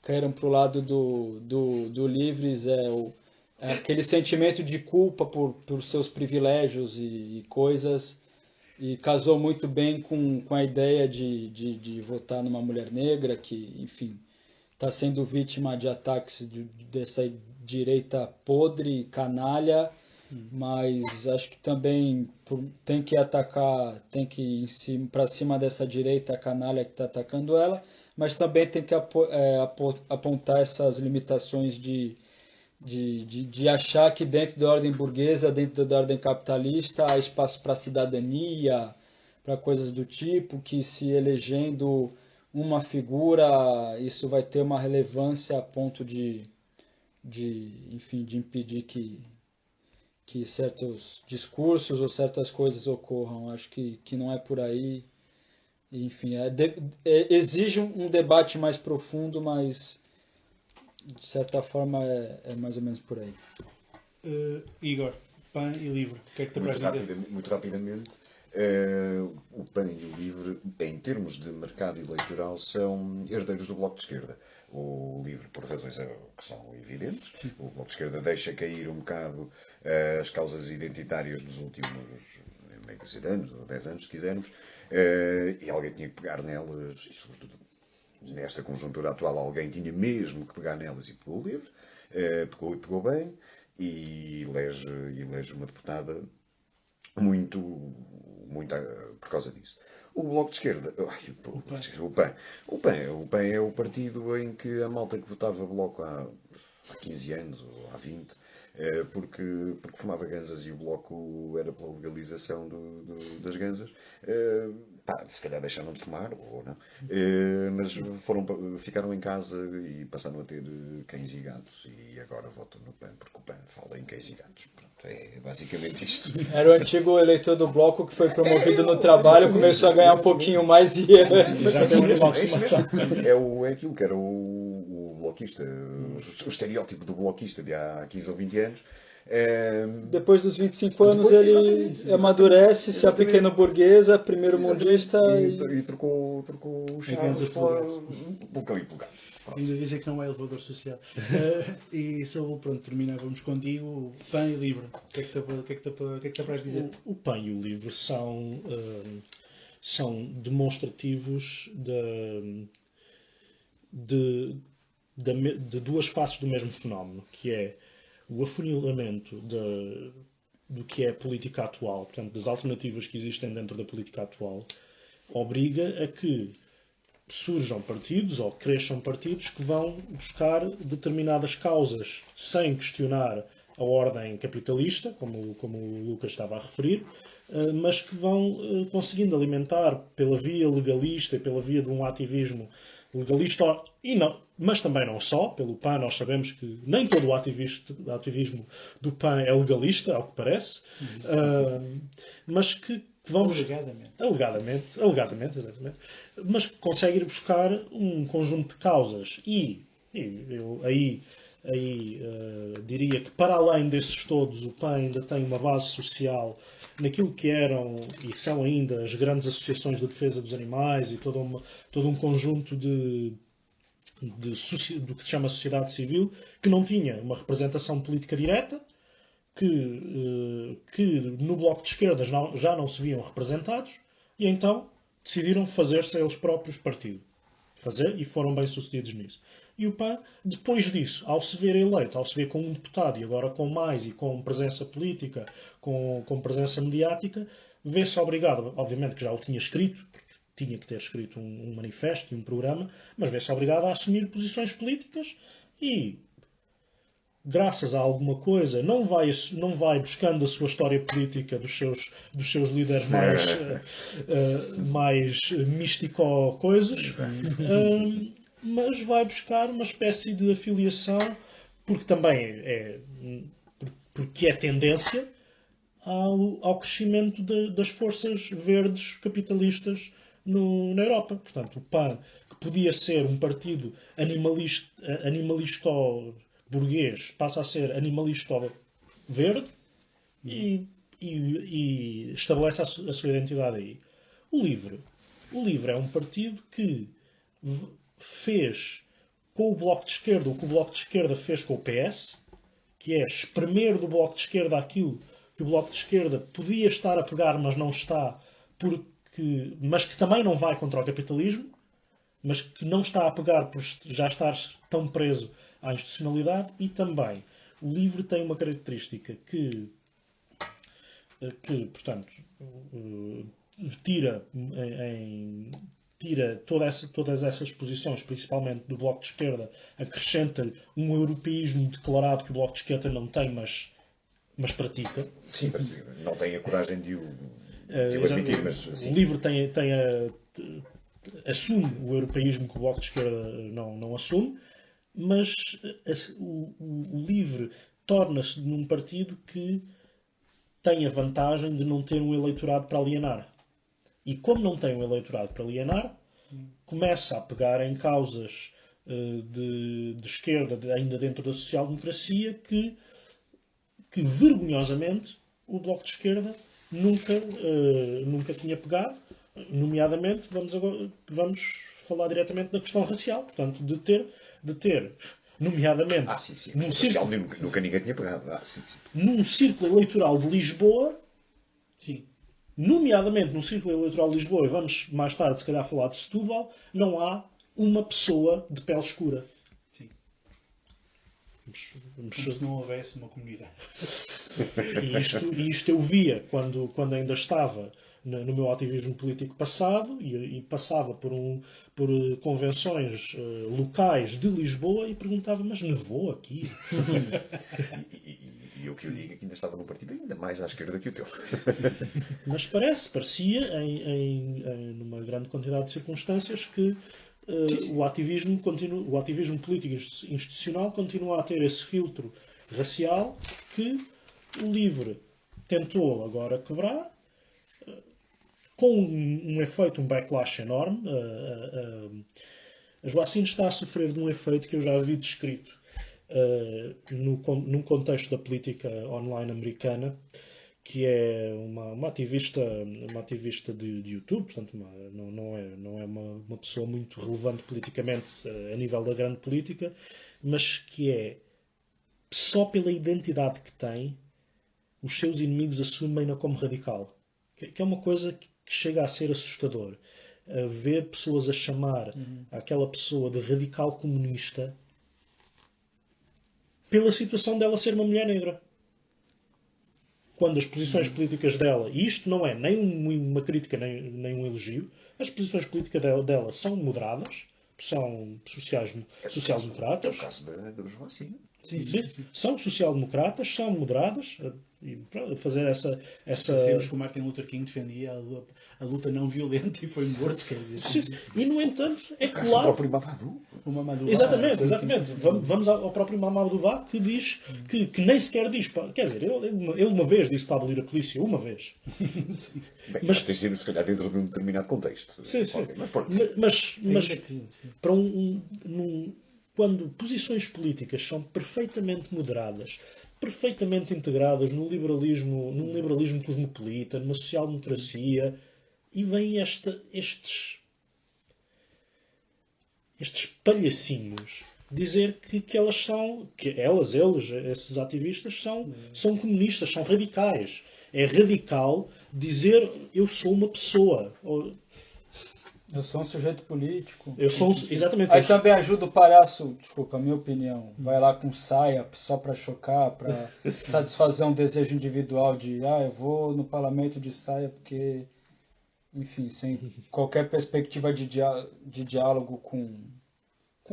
caíram para o lado do Livres. É aquele sentimento de culpa por seus privilégios e coisas, e casou muito bem com a ideia de votar numa mulher negra que, enfim, está sendo vítima de ataques dessa direita podre, canalha, mas acho que também tem que atacar, tem que ir para cima dessa direita canalha que está atacando ela, mas também tem que apontar essas limitações de achar que dentro da ordem burguesa, dentro da ordem capitalista, há espaço para cidadania, para coisas do tipo, que se elegendo uma figura, isso vai ter uma relevância a ponto de impedir que certos discursos ou certas coisas ocorram. Acho que não é por aí. Enfim, exige um debate mais profundo, mas de certa forma é mais ou menos por aí. Igor, PAN e LIVRE, o que é que te apraz dizer? Muito rapidamente, o PAN e o LIVRE, em termos de mercado eleitoral, são herdeiros do Bloco de Esquerda. O LIVRE, por razões que são evidentes. Sim. O Bloco de Esquerda deixa cair um bocado as causas identitárias dos últimos meio de anos, ou 10 anos, se quisermos, e alguém tinha que pegar nelas, e sobretudo nesta conjuntura atual, alguém tinha mesmo que pegar nelas, e pegou o LIVRE, pegou bem, e elege uma deputada muito por causa disso. O Bloco de Esquerda, o PAN é o partido em que a malta que votava Bloco há 15 anos ou há 20, porque fumava ganzas, e o Bloco era pela legalização das ganzas. Se calhar deixaram de fumar, ou não, mas ficaram em casa e passaram a ter cães e gatos, e agora votam no PAN, porque o PAN fala em cães e gatos. Pronto, é basicamente isto. Era o antigo eleitor do Bloco que foi promovido no trabalho, começou a ganhar um pouquinho mais e... Mas é isso mesmo. É aquilo que era o bloquista, o estereótipo do bloquista de há 15 ou 20 anos. Depois dos 25 anos ele amadurece, se a pequena burguesa, primeiro mundista e trocou os chaves pelo cão e pelo gato. Ainda dizer que não é elevador social. E Saúl, pronto, terminávamos contigo. PAN e LIVRE, o que é que te apraz dizer? O PAN e o LIVRE são demonstrativos de duas faces do mesmo fenómeno, que é o afunilamento do que é a política atual, portanto, das alternativas que existem dentro da política atual, obriga a que surjam partidos ou cresçam partidos que vão buscar determinadas causas sem questionar a ordem capitalista, como o Lucas estava a referir, mas que vão conseguindo alimentar pela via legalista e pela via de um ativismo legalista, mas também não só. Pelo PAN nós sabemos que nem todo o ativismo do PAN é legalista, ao que parece, mas que vão... Alegadamente, exatamente. Mas que consegue ir buscar um conjunto de causas e eu aí diria que, para além desses todos, o PAN ainda tem uma base social naquilo que eram e são ainda as grandes associações de defesa dos animais e todo um conjunto do que se chama sociedade civil, que não tinha uma representação política direta, que no Bloco de Esquerda já não se viam representados, e então decidiram fazer-se eles próprios partido. E foram bem sucedidos nisso. E o PAN, depois disso, ao se ver eleito, ao se ver com um deputado, e agora com mais, e com presença política, com presença mediática, vê-se obrigado, obviamente que já o tinha escrito, porque tinha que ter escrito um manifesto e um programa, mas vê-se obrigado a assumir posições políticas e, graças a alguma coisa, não vai buscando a sua história política dos seus líderes mais místico-coisas, mas vai buscar uma espécie de afiliação, porque também porque é tendência ao crescimento das forças verdes capitalistas na Europa. Portanto, o PAN, que podia ser um partido animalista-burguês, passa a ser animalista-verde e estabelece a sua identidade aí. O LIVRE é um partido que fez com o Bloco de Esquerda o que o Bloco de Esquerda fez com o PS, que é espremer do Bloco de Esquerda aquilo que o Bloco de Esquerda podia estar a pegar, mas não está, mas que também não vai contra o capitalismo, mas que não está a pegar por já estar tão preso à institucionalidade. E também o LIVRE tem uma característica que portanto, tira todas essas posições, principalmente do Bloco de Esquerda, acrescenta-lhe um europeísmo declarado que o Bloco de Esquerda não tem, mas pratica. Sim, não tem a coragem de o admitir, mas sim. O LIVRE assume o europeísmo que o Bloco de Esquerda não assume, mas o LIVRE torna-se num partido que tem a vantagem de não ter um eleitorado para alienar. E como não tem um eleitorado para alienar, começa a pegar em causas de esquerda, ainda dentro da social-democracia, que vergonhosamente o Bloco de Esquerda nunca tinha pegado. Nomeadamente, vamos falar diretamente da questão racial, portanto, de ter nomeadamente, num círculo, nunca ninguém tinha pegado. Num círculo eleitoral de Lisboa, nomeadamente num círculo eleitoral de Lisboa, e vamos mais tarde se calhar falar de Setúbal, não há uma pessoa de pele escura. Sim. Como se não houvesse uma comunidade. E isto eu via quando ainda estava no meu ativismo político passado e passava por convenções locais de Lisboa e perguntava, mas nevou aqui? E eu que lhe digo que ainda estava num partido ainda mais à esquerda que o teu. Mas parecia, numa grande quantidade de circunstâncias, que o ativismo político institucional continua a ter esse filtro racial que o LIVRE tentou agora quebrar, com um efeito, um backlash enorme. A Joacine está a sofrer de um efeito que eu já vi descrito num contexto da política online americana, que é uma ativista de YouTube, portanto não é uma pessoa muito relevante politicamente a nível da grande política, mas que é, só pela identidade que tem, os seus inimigos assumem-na como radical. Que é uma coisa que chega a ser assustador. Ver pessoas a chamar aquela pessoa de radical comunista pela situação dela ser uma mulher negra. Quando as posições políticas dela, e isto não é nem uma crítica nem um elogio, as posições políticas dela são moderadas, são social-democratas. É o caso da Joacine. Sim. São social-democratas, são moderadas, e fazer essa... Sabemos que o Martin Luther King defendia a luta não violenta e foi morto, quer dizer. Sim. E, no entanto, é claro... O próprio Mamadou. Exatamente. Vamos ao próprio Mamadou, que diz que nem sequer diz... Quer dizer, ele uma vez disse para abolir a polícia, uma vez. Bem, mas tem sido, se calhar, dentro de um determinado contexto. Sim. Mas para quando posições políticas são perfeitamente moderadas, perfeitamente integradas num liberalismo cosmopolita, numa social-democracia, e vêm estes palhacinhos dizer que eles, esses ativistas, são comunistas, são radicais. É radical dizer eu sou uma pessoa. Eu sou um sujeito político. Exatamente. Aí também ajuda o palhaço, desculpa, a minha opinião. Vai lá com saia só para chocar, para satisfazer um desejo individual de eu vou no parlamento de saia porque enfim, sem qualquer perspectiva de diálogo com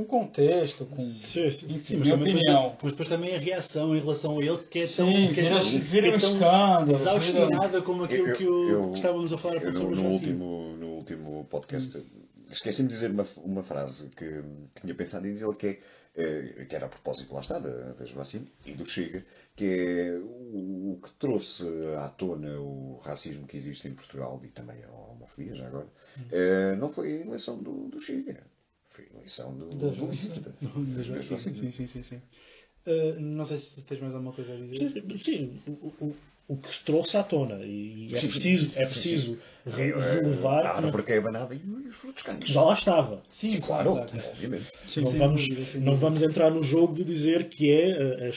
contexto, com... Sim, sim. Enfim, Mas minha também opinião. mas depois também a reação em relação a ele que é tão, Sim, que é vira um tão escândalo. desaustinada como aquilo que Eu- estávamos a falar sobre os vacilos. no último podcast, esqueci-me de dizer uma frase que tinha pensado em dizer, que era a propósito, lá está, das vacinas e do Chega, que é o que trouxe à tona o racismo que existe em Portugal e também a homofobia, já agora, não foi a eleição do Chega, foi a eleição do Das vacinas. Sim. Não sei se tens mais alguma coisa a dizer. Sim, o que se trouxe à tona. E é Sim, preciso relevar a árvore que é abanada e os frutos caem. que já lá estava. Sim, claro, obviamente. Sim, Não sem vamos, dúvida, sem não dúvida. vamos entrar no jogo de dizer que é a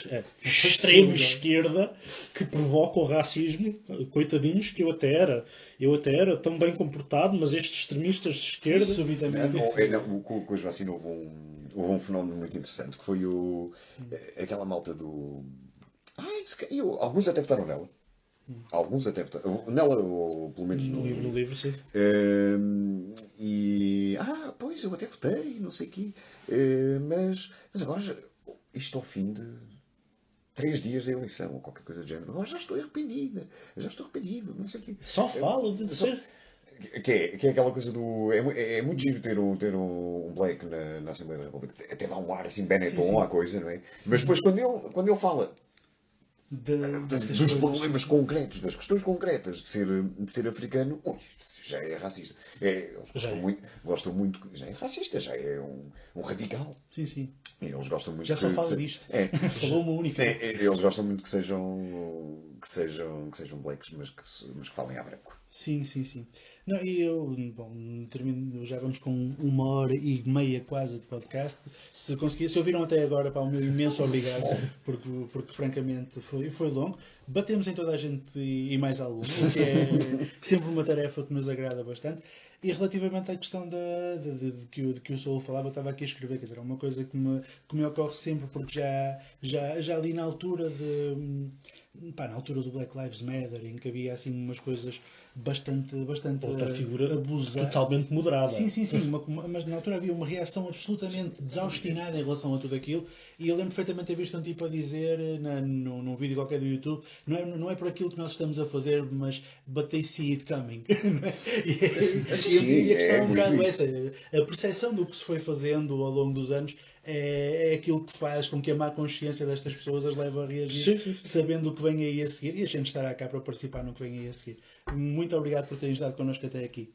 extrema esquerda que provoca o racismo. Coitadinhos, que eu até era tão bem comportado, mas estes extremistas de esquerda... Subitamente. Com as vacinas houve um fenómeno muito interessante, que foi aquela malta do... alguns até votaram nela. Alguns até votaram nela, ou pelo menos No livro, sim. Pois, eu até votei, não sei o quê. Mas agora, isto ao fim de 3 dias da eleição, ou qualquer coisa do género, agora já estou arrependido, não sei o quê. Só fala de ser... Que é aquela coisa do... É muito giro ter um black na Assembleia da República. Até dá um ar assim Benetton à coisa, não é? Mas depois quando ele fala dos problemas concretos, das questões concretas de ser africano, já é racista. Gostam muito, já é racista, já é um radical. Sim. Eles gostam muito Já só fala disto. Falou uma única. Eles gostam muito que sejam blacks, mas que falem a branco. Sim. Não, e eu, termino, já vamos com 1h30 quase de podcast. Se ouviram até agora, o meu imenso obrigado, porque francamente foi longo. Batemos em toda a gente e mais algum, o que é sempre uma tarefa que nos agrada bastante. E relativamente à questão de que o Saúl falava, eu estava aqui a escrever, quer dizer, é uma coisa que me ocorre sempre, porque já ali na altura na altura do Black Lives Matter, em que havia assim umas coisas bastante Outra figura abusadas. Totalmente moderada. Sim, mas na altura havia uma reação absolutamente desaustinada em relação a tudo aquilo, e eu lembro perfeitamente de ter visto um tipo a dizer num vídeo qualquer do YouTube, não é por aquilo que nós estamos a fazer, mas but they see it coming. E a questão é um bocado essa, a percepção do que se foi fazendo ao longo dos anos é aquilo que faz com que a má consciência destas pessoas as leve a reagir, sabendo o que vem aí a seguir, e a gente estará cá para participar no que vem aí a seguir. Muito obrigado por terem estado connosco até aqui.